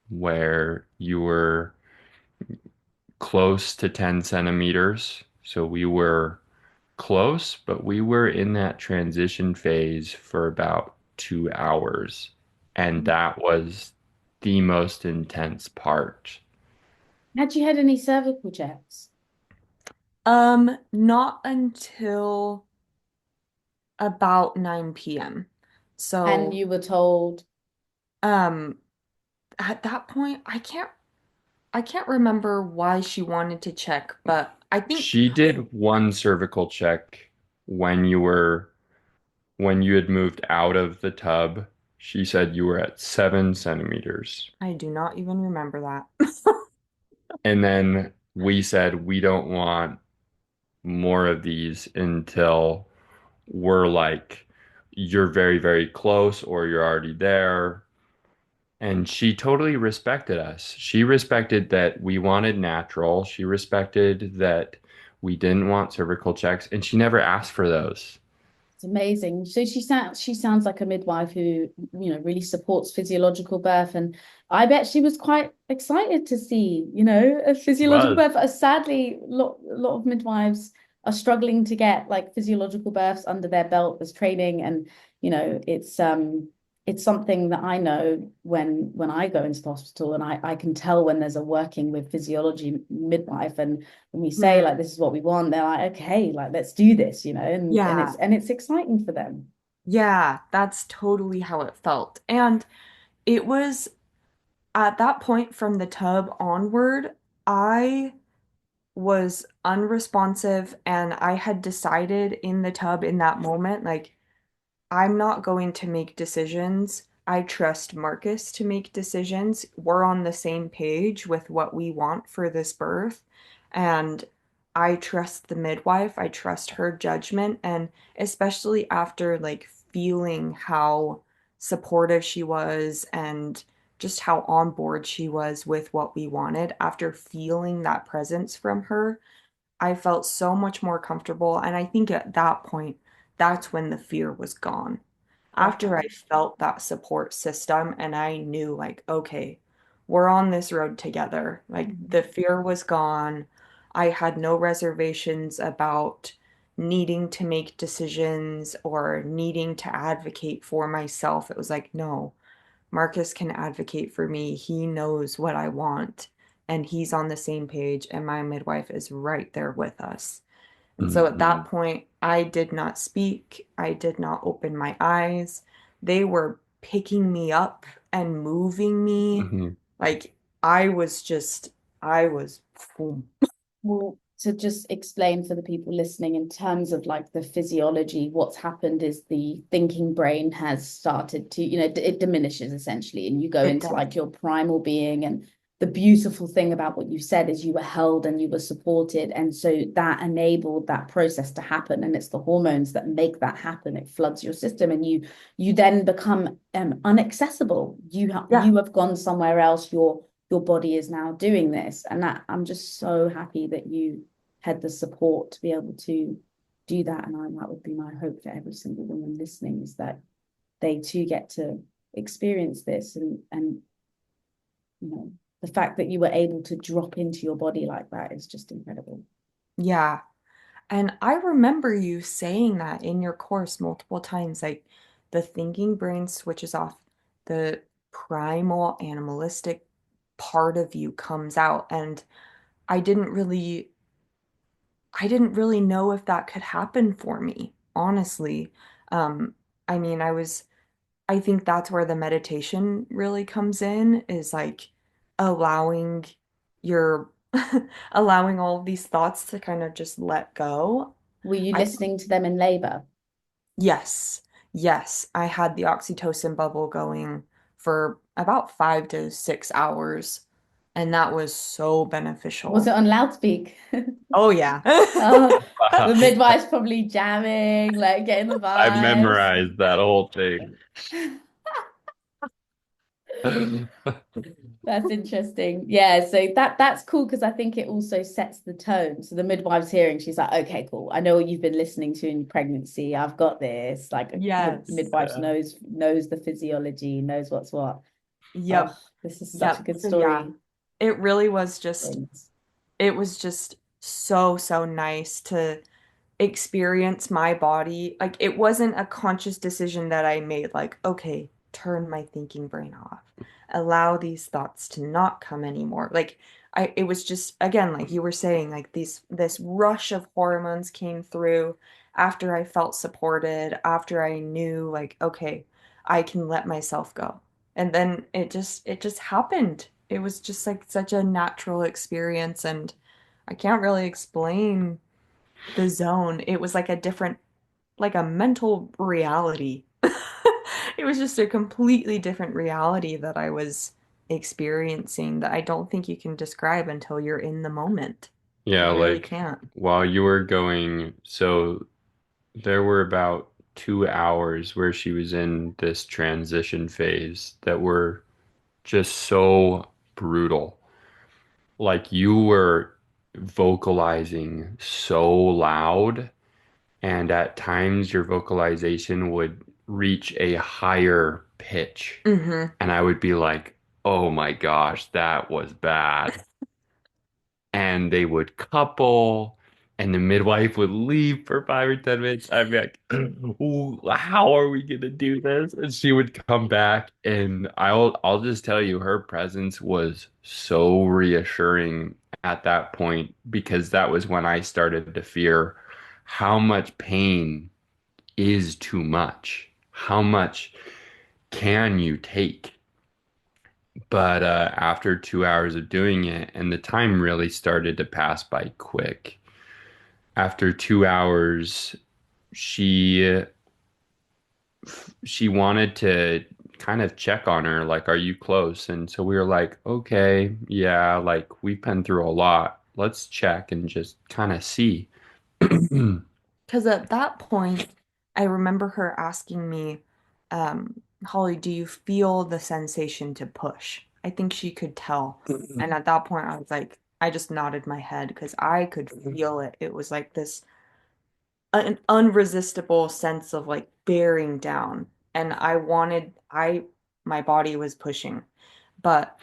where you were close to 10 centimeters. So we were close, but we were in that transition phase for about 2 hours. And that was the most intense part. Had you had any cervical checks? Not until about 9 p.m. And So, you were told, um, at that point, I can't remember why she wanted to check, but I think She did one cervical check when when you had moved out of the tub. She said you were at 7 centimeters. I do not even remember that. And then we said we don't want more of these until we're like, you're very, very close or you're already there. And she totally respected us. She respected that we wanted natural. She respected that we didn't want cervical checks, and she never asked for those. it's amazing. So she sounds like a midwife who, really supports physiological birth. And I bet she was quite excited to see, a She physiological was. birth. Sadly, a lot of midwives are struggling to get like physiological births under their belt as training. And, it's something that I know when I go into the hospital, and I can tell when there's a working with physiology midwife. And when we say like Hmm. this is what we want, they're like, okay, like let's do this, and it's Yeah. and it's exciting for them. Yeah, that's totally how it felt. And it was at that point from the tub onward, I was unresponsive and I had decided in the tub in that moment, like, I'm not going to make decisions. I trust Marcus to make decisions. We're on the same page with what we want for this birth. And I trust the midwife. I trust her judgment. And especially after like feeling how supportive she was and just how on board she was with what we wanted, after feeling that presence from her, I felt so much more comfortable. And I think at that point, that's when the fear was gone. After I Definitely. felt that support system and I knew, like, okay, we're on this road together. Like, Mhm. the fear was gone. I had no reservations about needing to make decisions or needing to advocate for myself. It was like, no, Marcus can advocate for me. He knows what I want, and he's on the same page, and my midwife is right there with us. And so at that Mhm. point, I did not speak. I did not open my eyes. They were picking me up and moving me. Mhm. Like, I was just, I was, boom. Well, to just explain for the people listening in terms of like the physiology, what's happened is the thinking brain has started to, it diminishes essentially, and you go It into does. like your primal being. And the beautiful thing about what you said is you were held and you were supported. And so that enabled that process to happen. And it's the hormones that make that happen. It floods your system, and you then become unaccessible. Yeah. You have gone somewhere else. Your body is now doing this. And that I'm just so happy that you had the support to be able to do that. And that would be my hope for every single woman listening, is that they too get to experience this. And the fact that you were able to drop into your body like that is just incredible. Yeah. And I remember you saying that in your course multiple times, like the thinking brain switches off, the primal animalistic part of you comes out. And I didn't really, I didn't really know if that could happen for me, honestly. Um, I mean, I think that's where the meditation really comes in, is like allowing your, allowing all of these thoughts to kind of just let go. Were you I listening to them in labor? Yes, yes. I had the oxytocin bubble going for about 5 to 6 hours. And that was so Was beneficial. it on loudspeak? Oh yeah. Oh, the midwife's probably jamming, like getting the I vibes. memorized that whole thing. That's interesting. Yeah, so that's cool because I think it also sets the tone. So the midwife's hearing, she's like, okay, cool. I know what you've been listening to in pregnancy. I've got this. Like Yes. midwives knows the physiology, knows what's what. Oh, Yep. this is such a Yep. good So yeah, story. it really was just Things. it was just so nice to experience my body. Like it wasn't a conscious decision that I made, like, okay, turn my thinking brain off. Allow these thoughts to not come anymore. Like it was just again, like you were saying, like this rush of hormones came through after I felt supported, after I knew like, okay, I can let myself go. And then it just happened. It was just like such a natural experience and I can't really explain the zone. It was like a different, like a mental reality. It was just a completely different reality that I was experiencing that I don't think you can describe until you're in the moment. Yeah, You really like can't. while you were going, so there were about 2 hours where she was in this transition phase that were just so brutal. Like you were vocalizing so loud, and at times your vocalization would reach a higher pitch. Hmm. And I would be like, oh my gosh, that was bad. And they would couple, and the midwife would leave for 5 or 10 minutes. I'd be like, "Ooh, how are we gonna do this?" And she would come back, and I'll just tell you, her presence was so reassuring at that point because that was when I started to fear how much pain is too much. How much can you take? But after 2 hours of doing it, and the time really started to pass by quick. After 2 hours, she she wanted to kind of check on her, like, "Are you close?" And so we were like, "Okay, yeah, like we've been through a lot. Let's check and just kind of see." Because at that point, I remember her asking me, Holly, do you feel the sensation to push? I think she could tell. And at that point, I was like, I just nodded my head because I could feel it. It was like this an unresistible sense of like bearing down. And my body was pushing, but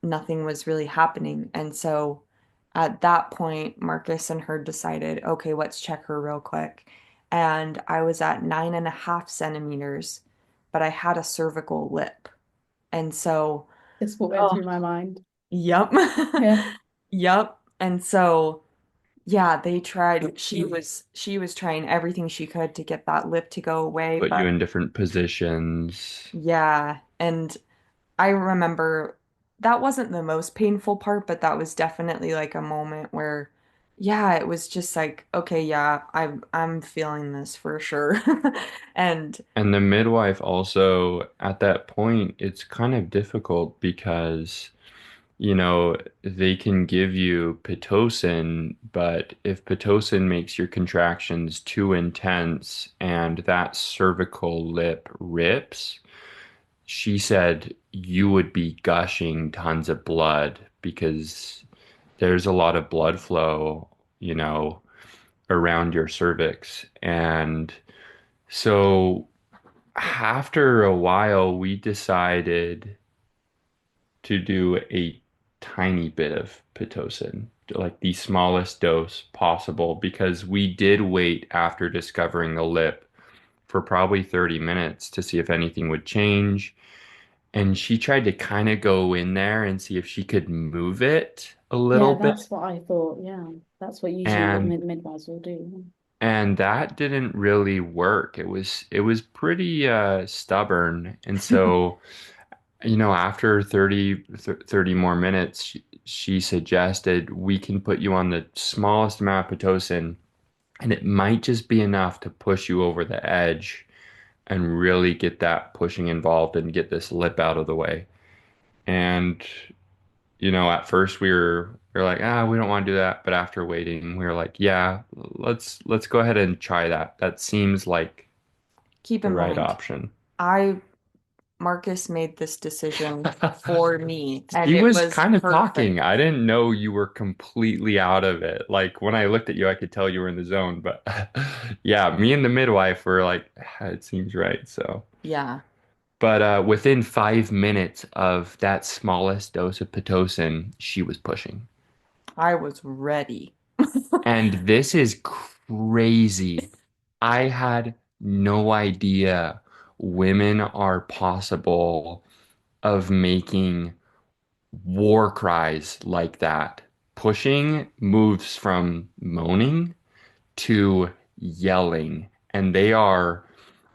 nothing was really happening. And so at that point, Marcus and her decided, okay, let's check her real quick. And I was at 9.5 centimeters, but I had a cervical lip. And so, It's what went oh, through my mind. yep. Yeah. Yep. And so, yeah, they tried. She was trying everything she could to get that lip to go away, Put you but in different positions. yeah, and I remember that wasn't the most painful part, but that was definitely like a moment where, yeah, it was just like, okay, yeah, I'm feeling this for sure. And And the midwife also, at that point, it's kind of difficult because they can give you Pitocin, but if Pitocin makes your contractions too intense and that cervical lip rips, she said you would be gushing tons of blood because there's a lot of blood flow, you know, around your cervix. And so after a while, we decided to do a tiny bit of Pitocin, like the smallest dose possible, because we did wait after discovering the lip for probably 30 minutes to see if anything would change. And she tried to kind of go in there and see if she could move it a Yeah, little bit. that's what I thought. Yeah, that's what usually what And midwives will do. and that didn't really work. It was pretty stubborn. And so after 30 more minutes, she suggested we can put you on the smallest amount of Pitocin, and it might just be enough to push you over the edge and really get that pushing involved and get this lip out of the way. And at first we were like, we don't want to do that, but after waiting, we were like, yeah, let's go ahead and try that. That seems like Keep the in right mind, option. I Marcus made this decision for me, and He it was was kind of talking. perfect. I didn't know you were completely out of it. Like when I looked at you, I could tell you were in the zone. But yeah, me and the midwife were like, it seems right. So, Yeah, but within 5 minutes of that smallest dose of Pitocin, she was pushing. I was ready. And this is crazy. I had no idea women are possible of making war cries like that. Pushing moves from moaning to yelling, and they are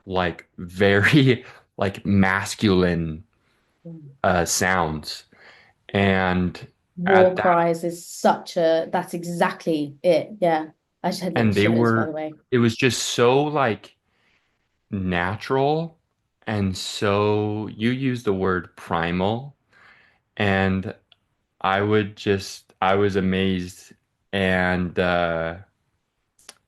like very like masculine sounds. And War at that, cries is such a, that's exactly it. Yeah. I just had little and they shivers, by the were, way. it was just so like natural and so you use the word primal, and I was amazed. And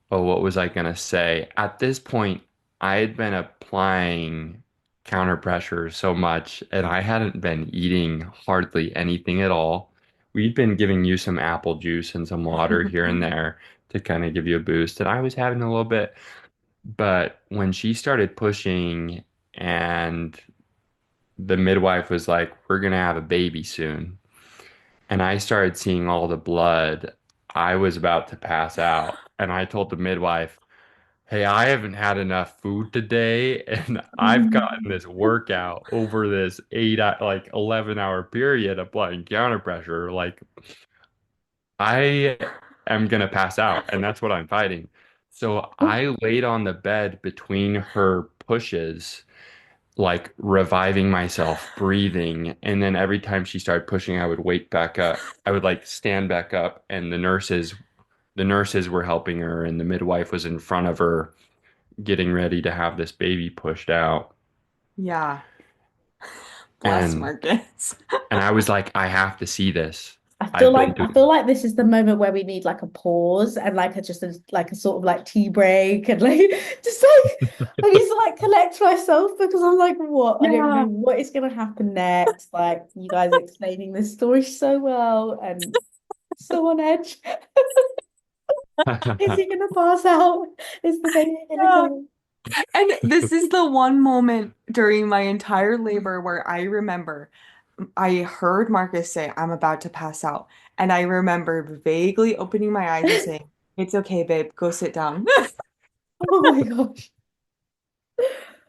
what was I gonna say? At this point, I had been applying counter pressure so much, and I hadn't been eating hardly anything at all. We'd been giving you some apple juice and some water here and there to kind of give you a boost, and I was having a little bit. But when she started pushing, and the midwife was like, "We're gonna have a baby soon," and I started seeing all the blood, I was about to pass out. And I told the midwife, hey, I haven't had enough food today, and I've gotten this workout over this 11-hour period applying counter pressure. Like, I am gonna pass out, and that's what I'm fighting. So I laid on the bed between her pushes, like reviving myself, breathing, and then every time she started pushing, I would wake back up. I would like stand back up, and the nurses were helping her, and the midwife was in front of her getting ready to have this baby pushed out. Yeah, bless And Marcus. and I was like, I have to see this. I feel I've like been I doing feel like this is the moment where we need like a pause and like a just a, like a sort of like tea break and like just like I need to like collect myself because I'm like what I don't know Yeah. what is gonna happen next. Like you guys are explaining this story so well and so on edge. Is he gonna pass out? Is the baby gonna Yeah. go? And this is the one moment during my entire labor where I remember I heard Marcus say, I'm about to pass out. And I remember vaguely opening my eyes and saying, it's okay, babe, go sit down. Oh my gosh.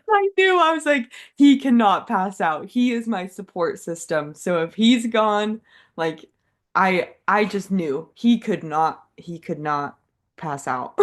I knew I was like, he cannot pass out. He is my support system. So if he's gone, like I just knew he could not pass out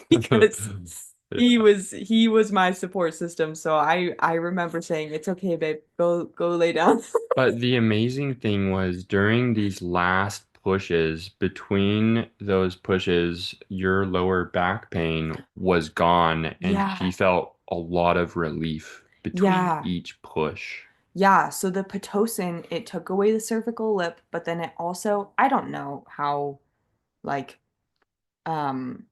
because he was my support system. So I remember saying, it's okay, babe, go lay down. But the amazing thing was during these last pushes, between those pushes, your lower back pain was gone, and she Yeah. felt a lot of relief between Yeah. each push. Yeah, so the Pitocin, it took away the cervical lip, but then it also, I don't know how, like, um,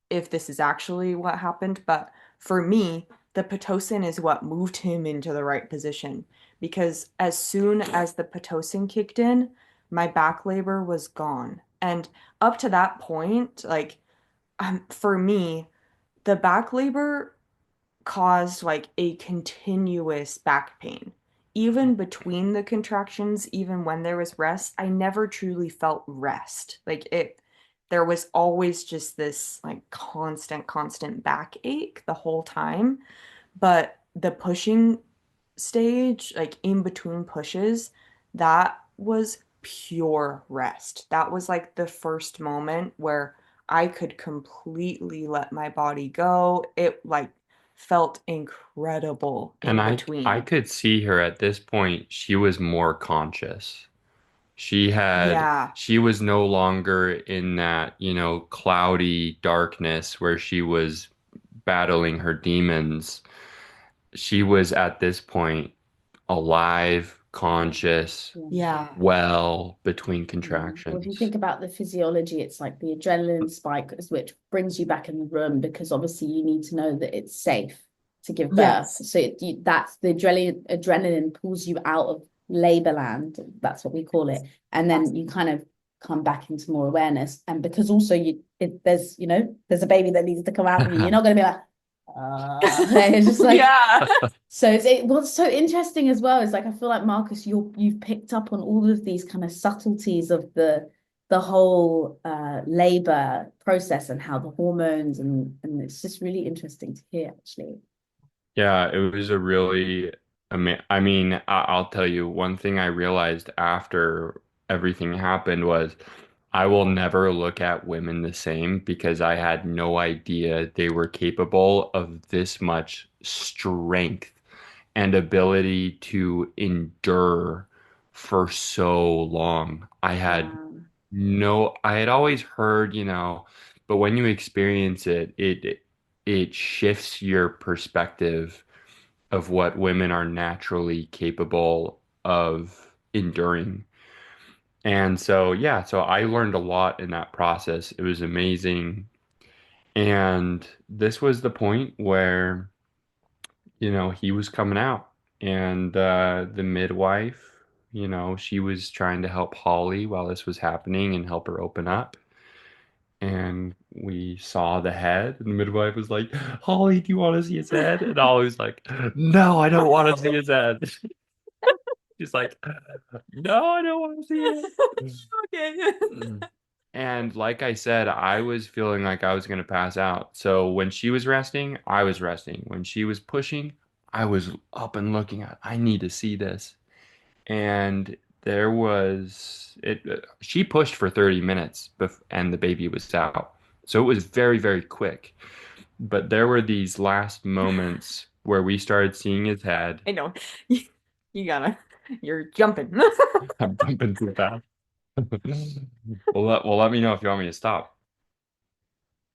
if this is actually what happened, but for me, the Pitocin is what moved him into the right position because as soon as the Pitocin kicked in, my back labor was gone. And up to that point, like, for me, the back labor caused like a continuous back pain. Even between the contractions, even when there was rest, I never truly felt rest. There was always just this like constant backache the whole time. But the pushing stage, like in between pushes, that was pure rest. That was like the first moment where I could completely let my body go. It like felt incredible And in I between. could see her at this point, she was more conscious. Yeah, She was no longer in that, cloudy darkness where she was battling her demons. She was at this point alive, conscious, Yeah. Yeah. well between Well, if you contractions. think about the physiology, it's like the adrenaline spike, which brings you back in the room because obviously you need to know that it's safe to give birth. Yes. So that's the adrenaline pulls you out of labor land. That's what we call it, and Yes. then you kind of come back into more awareness. And because also there's there's a baby that needs to come out of you. You're not going to be like, it's just like Yeah. so what's so interesting as well is like I feel like Marcus, you've picked up on all of these kind of subtleties of the whole labor process and how the hormones and it's just really interesting to hear actually. Yeah, it was a really, I mean, I'll tell you one thing I realized after everything happened was I will never look at women the same because I had no idea they were capable of this much strength and ability to endure for so long. Wow. I had always heard, but when you experience it, it shifts your perspective of what women are naturally capable of enduring. And so, yeah, so I learned a lot in that process. It was amazing. And this was the point where, he was coming out and the midwife, she was trying to help Holly while this was happening and help her open up. And we saw the head, and the midwife was like, Holly, do you want to see his head? And Holly was like, no, I don't want to see his head. She's like, no, I don't want to see it. Okay. And like I said, I was feeling like I was going to pass out. So when she was resting, I was resting. When she was pushing, I was up and looking at, I need to see this. And there was it she pushed for 30 minutes and the baby was out. So it was very, very quick. But there were these last moments where we started seeing his head. I know. You, you gotta, you're jumping. I'm jumping too fast. Well, let me know if you want me to stop.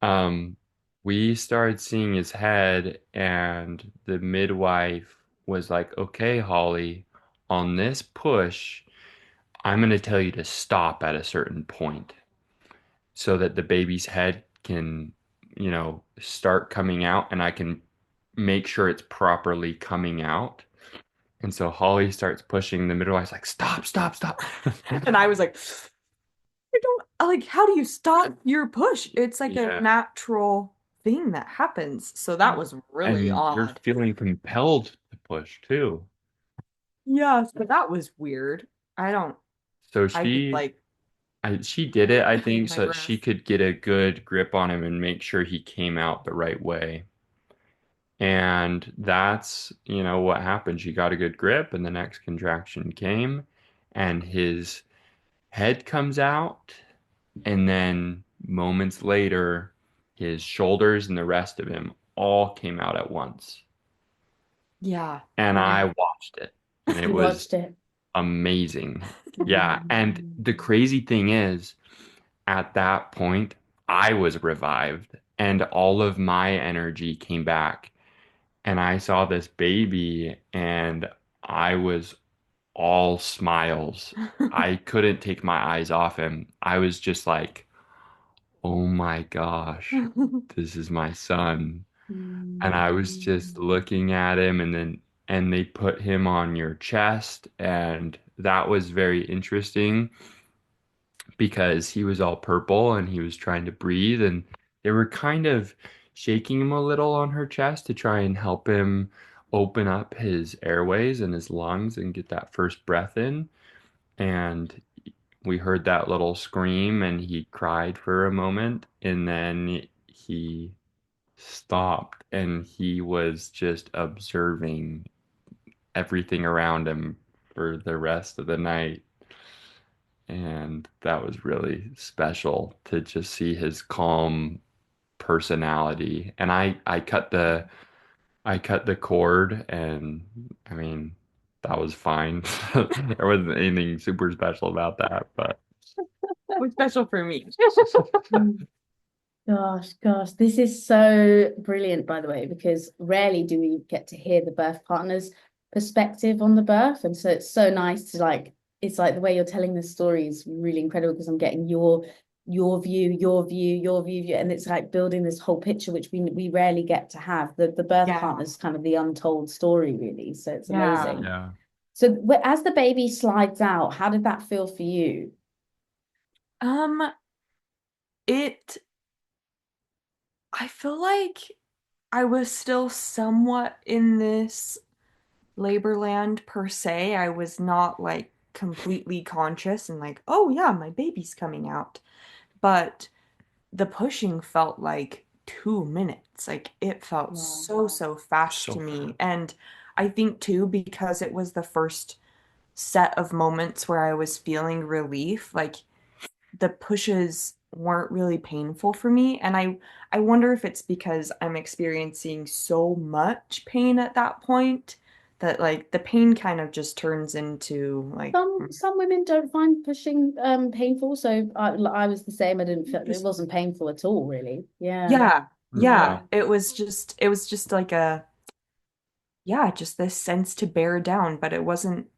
Um, we started seeing his head, and the midwife was like, "Okay, Holly, on this push, I'm going to tell you to stop at a certain point so that the baby's head can, start coming out, and I can make sure it's properly coming out." And so Holly starts pushing. The midwife's like, "Stop, stop, stop." And I was like, I don't like, how do you stop your push? It's like a Yeah. natural thing that happens. So that was really And you're odd. feeling compelled to push too. Yeah, so that was weird. I don't, So I could like she did it, I hold think, my so that she breath. could get a good grip on him and make sure he came out the right way. And that's, what happened. She got a good grip, and the next contraction came, and his head comes out, and then moments later, his shoulders and the rest of him all came out at once. Yeah. And I Wow. watched it, and it You was watched it. amazing. Yeah. And Mm. the crazy thing is, at that point, I was revived and all of my energy came back. And I saw this baby and I was all smiles. I couldn't take my eyes off him. I was just like, oh my gosh, this is my son. And I was just Mm. looking at him, and they put him on your chest, and that was very interesting because he was all purple and he was trying to breathe, and they were kind of shaking him a little on her chest to try and help him open up his airways and his lungs and get that first breath in. And we heard that little scream and he cried for a moment, and then he stopped and he was just observing everything around him for the rest of the night. And that was really special to just see his calm personality. And I cut the cord, and I mean that was fine. There wasn't anything super special about that, but Was special for me. Mm. Gosh, this is so brilliant, by the way, because rarely do we get to hear the birth partners perspective on the birth. And so it's so nice to like, it's like the way you're telling this story is really incredible because I'm getting your view, your view, and it's like building this whole picture which we rarely get to have. The birth Yeah. partner is kind of the untold story, really. So it's Yeah. amazing. Yeah. So as the baby slides out, how did that feel for you? Um, it, I feel like I was still somewhat in this labor land per se. I was not like completely conscious and like, oh yeah, my baby's coming out. But the pushing felt like 2 minutes. Like it felt Wow. so fast So to fast. me. And I think too, because it was the first set of moments where I was feeling relief, like the pushes weren't really painful for me. And I wonder if it's because I'm experiencing so much pain at that point that like the pain kind of just turns into like Some women don't find pushing painful, so I was the same. I didn't feel it just wasn't painful at all, really. Yeah. yeah, Yeah. Yeah. yeah. It was just like a yeah, just this sense to bear down, but it wasn't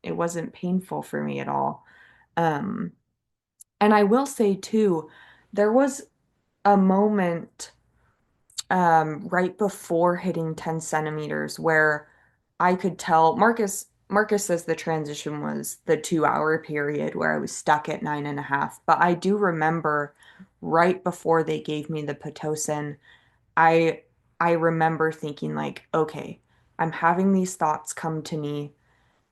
painful for me at all. Um, and I will say too, there was a moment right before hitting 10 centimeters where I could tell Marcus says the transition was the 2 hour period where I was stuck at 9.5. But I do remember right before they gave me the Pitocin, I I remember thinking like, okay, I'm having these thoughts come to me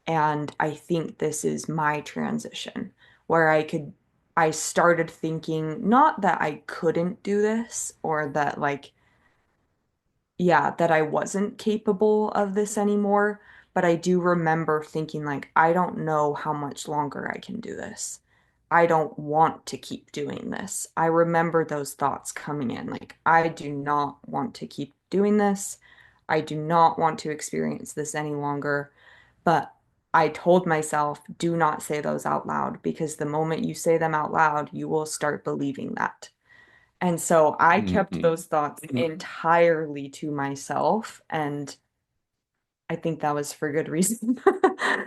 and I think this is my transition where I started thinking not that I couldn't do this or that like yeah, that I wasn't capable of this anymore, but I do remember thinking like I don't know how much longer I can do this. I don't want to keep doing this. I remember those thoughts coming in like I do not want to keep doing this. I do not want to experience this any longer. But I told myself, do not say those out loud because the moment you say them out loud, you will start believing that. And so I kept Mhm. those thoughts entirely to myself, and I think that was for good reason.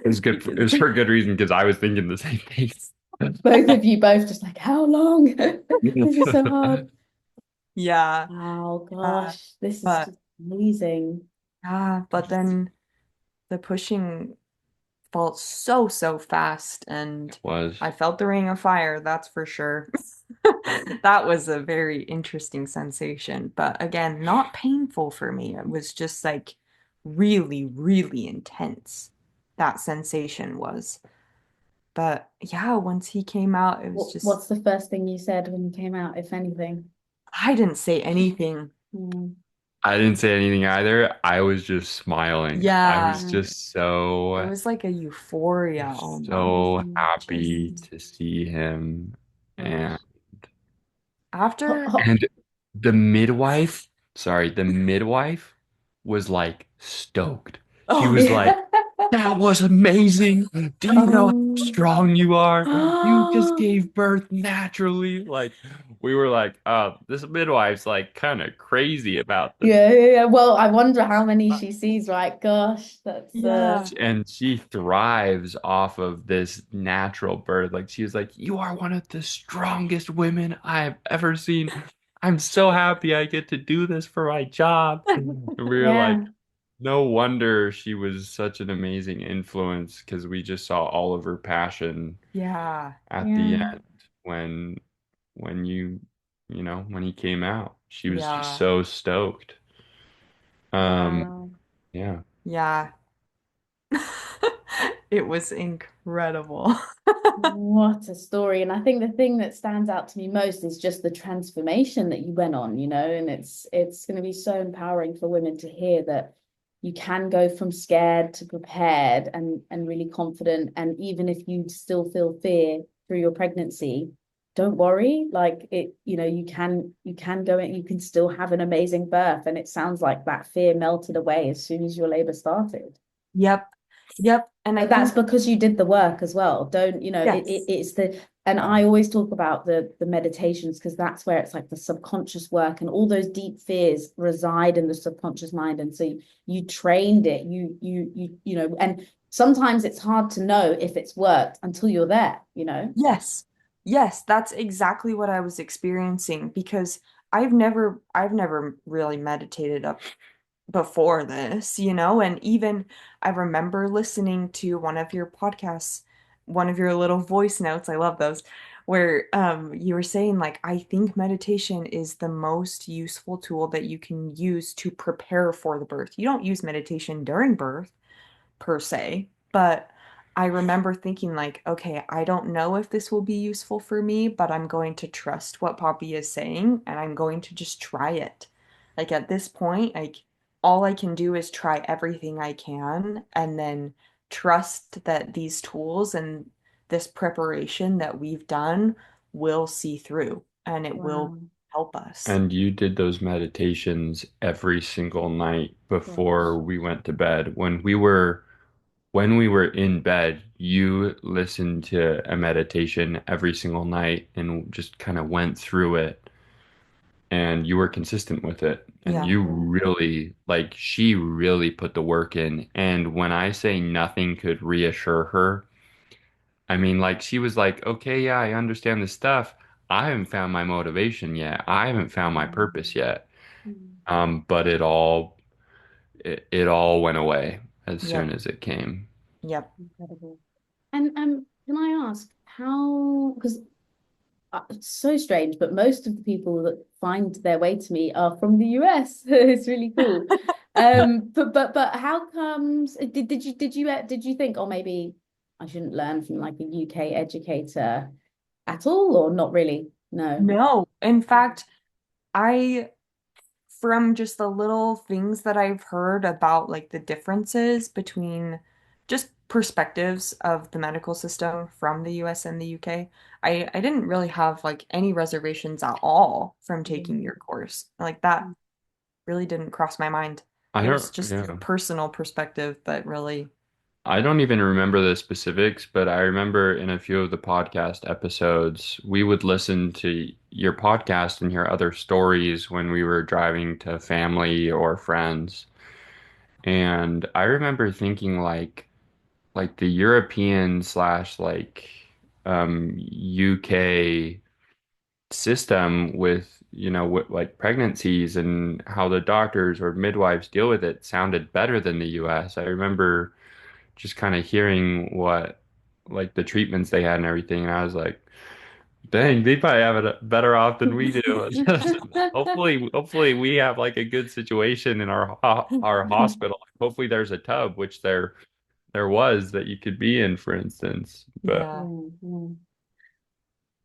It was good. It Because was for good reason because I was thinking the same thing. Both of you both just like, how long? This is so hard. yeah, Oh uh, gosh, this is but just amazing. but then the pushing felt so fast, and Was. I felt the ring of fire, that's for sure. That was a very interesting sensation, but again, not painful for me. It was just like really intense. That sensation was. But yeah, once he came out, it was just, What's the first thing you said when you came out, if anything? I didn't say anything. Mm, I didn't say anything either. I was just smiling. I was Yeah, yeah. just it was like a euphoria so almost. happy Just to see him. And Gosh. after, and the midwife, sorry, the midwife was like stoked. She oh, was like, that was amazing. Do you know how Oh. strong you are? You just Oh. gave birth naturally. Like, we were like, this midwife's like kind of crazy about this. Yeah. Well, I wonder how many she sees, right? Gosh, that's yeah, And she thrives off of this natural birth. Like, she was like, you are one of the strongest women I've ever seen. I'm so happy I get to do this for my job. And we were yeah. like, no wonder she was such an amazing influence because we just saw all of her passion yeah, at the Yeah. end when when when he came out. She was just yeah, so stoked. Um, Wow. yeah. yeah. It was incredible. What a story. And I think the thing that stands out to me most is just the transformation that you went on, and it's going to be so empowering for women to hear that you can go from scared to prepared and really confident. And even if you still feel fear through your pregnancy, don't worry. Like you can go in, you can still have an amazing birth. And it sounds like that fear melted away as soon as your labor started. Yep. Yep. And I But that's think, because you did the work as well. Don't, yes. it's the And Yeah. I always talk about the meditations because that's where it's like the subconscious work and all those deep fears reside in the subconscious mind. And so you trained it, and sometimes it's hard to know if it's worked until you're there, you know? Yes. Yes, that's exactly what I was experiencing because I've never really meditated up before this, and even I remember listening to one of your podcasts, one of your little voice notes, I love those, where you were saying like I think meditation is the most useful tool that you can use to prepare for the birth. You don't use meditation during birth per se, but I remember thinking like, okay, I don't know if this will be useful for me, but I'm going to trust what Poppy is saying and I'm going to just try it. Like at this point, like all I can do is try everything I can and then trust that these tools and this preparation that we've done will see through and it will Wow. help us. And you did those meditations every single night before Gosh. we went to bed. When we were in bed, you listened to a meditation every single night and just kind of went through it, and you were consistent with it. And Yeah. you Yeah. really, like, she really put the work in. And when I say nothing could reassure her, I mean, like, she was like, okay, yeah, I understand this stuff. I haven't found my motivation yet. I haven't found my purpose Mm. yet. Mm. But it all went away as soon Yep. as it came. Yep. Incredible. And can I ask how, because it's so strange, but most of the people that find their way to me are from the US. It's really cool. But how comes did you think, oh, maybe I shouldn't learn from like a UK educator at all, or not really? No. No, in fact, I from just the little things that I've heard about like the differences between just perspectives of the medical system from the US and the UK, I didn't really have like any reservations at all from taking your course. Like that really didn't cross my mind. I It don't, was just your yeah. personal perspective that really, I don't even remember the specifics, but I remember in a few of the podcast episodes, we would listen to your podcast and hear other stories when we were driving to family or friends. And I remember thinking like the European slash like UK system with, with like pregnancies and how the doctors or midwives deal with it sounded better than the US. I remember just kind of hearing what like the treatments they had and everything, and I was like, dang, they probably have it better off than we do. Hopefully we have like a good situation in our hospital. Hopefully there's a tub, which there was that you could be in, for instance. But yeah.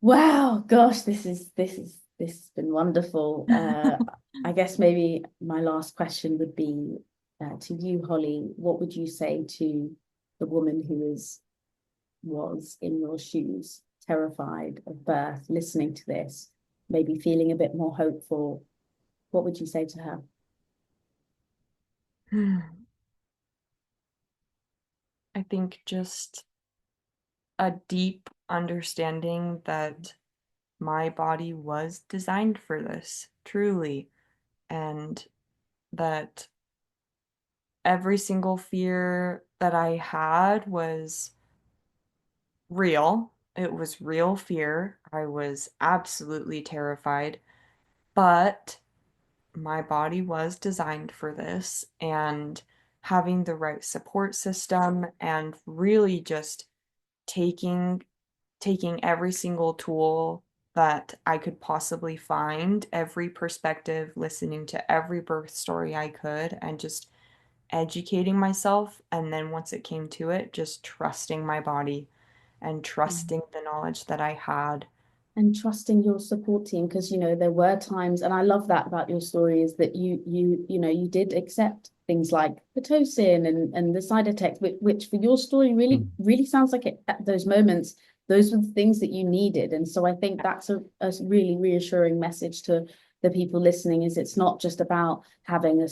Wow, gosh, this has been wonderful. I guess maybe my last question would be to you, Holly. What would you say to the woman who was in your shoes, terrified of birth, listening to this, maybe feeling a bit more hopeful? What would you say to her? I think just a deep understanding that my body was designed for this, truly, and that every single fear that I had was real. It was real fear. I was absolutely terrified, but my body was designed for this, and having the right support system and really just taking taking every single tool that I could possibly find, every perspective, listening to every birth story I could, and just educating myself. And then once it came to it, just trusting my body and trusting the knowledge that I had. And trusting your support team, because there were times, and I love that about your story, is that you did accept things like pitocin and the side effects, which for your story really sounds like it, at those moments those were the things that you needed. And so I think that's a really reassuring message to the people listening, is it's not just about having a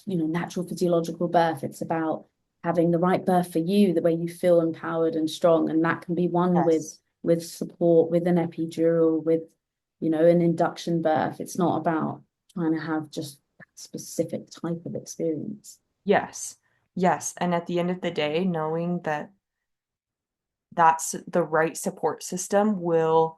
natural physiological birth. It's about having the right birth for you, the way you feel empowered and strong, and that can be won with Yes. with support, with an epidural, with, an induction birth. It's not about trying to have just that specific type of experience. Yes. Yes. And at the end of the day, knowing that that's the right support system will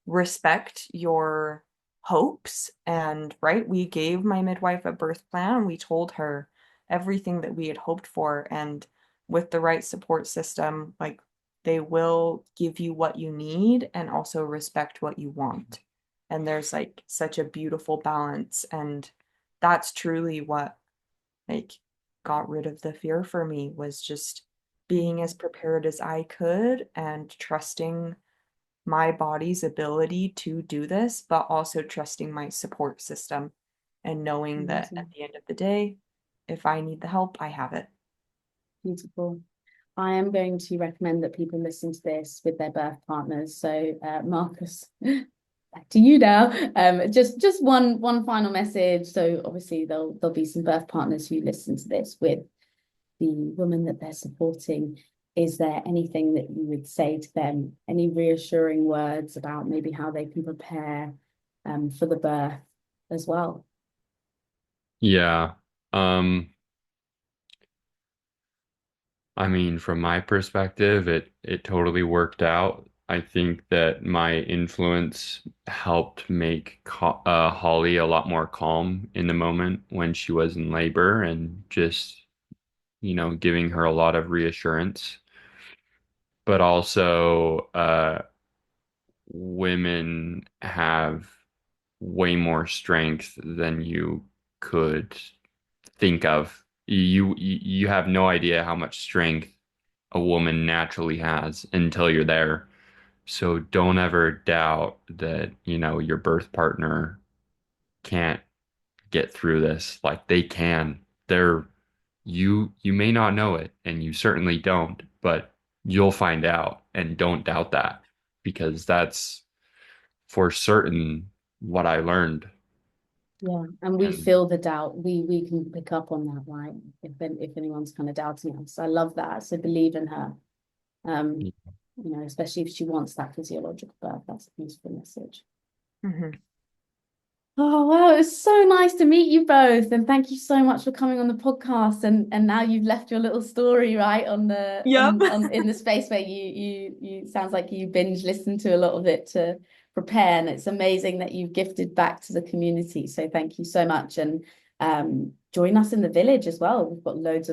respect your hopes. And right, we gave my midwife a birth plan. We told her everything that we had hoped for. And with the right support system, like they will give you what you need and also respect what you want. And there's like such a beautiful balance. And that's truly what like got rid of the fear for me was just being as prepared as I could and trusting my body's ability to do this, but also trusting my support system and knowing that at Amazing. the end of the day, if I need the help, I have it. Beautiful. I am going to recommend that people listen to this with their birth partners. So, Marcus, back to you now. Just one final message. So obviously there'll be some birth partners who listen to this with the woman that they're supporting. Is there anything that you would say to them? Any reassuring words about maybe how they can prepare for the birth as well? Yeah. Um, I mean, from my perspective, it totally worked out. I think that my influence helped make Holly a lot more calm in the moment when she was in labor and just, giving her a lot of reassurance. But also, women have way more strength than you could think of. You have no idea how much strength a woman naturally has until you're there. So don't ever doubt that, your birth partner can't get through this. Like they can. They're you may not know it and you certainly don't, but you'll find out and don't doubt that because that's for certain what I learned. Yeah, and we And feel the doubt. We can pick up on that, right? If anyone's kind of doubting us. I love that. So believe in her. Um, especially if she wants that physiological birth. That's a beautiful message. Mhm. Oh wow, it's so nice to meet you both, and thank you so much for coming on the podcast. And now you've left your little story right on the Yep. on in the space where you sounds like you binge listened to a lot of it to prepare, and it's amazing that you've gifted back to the community. So thank you so much, and join us in the village as well. We've got loads of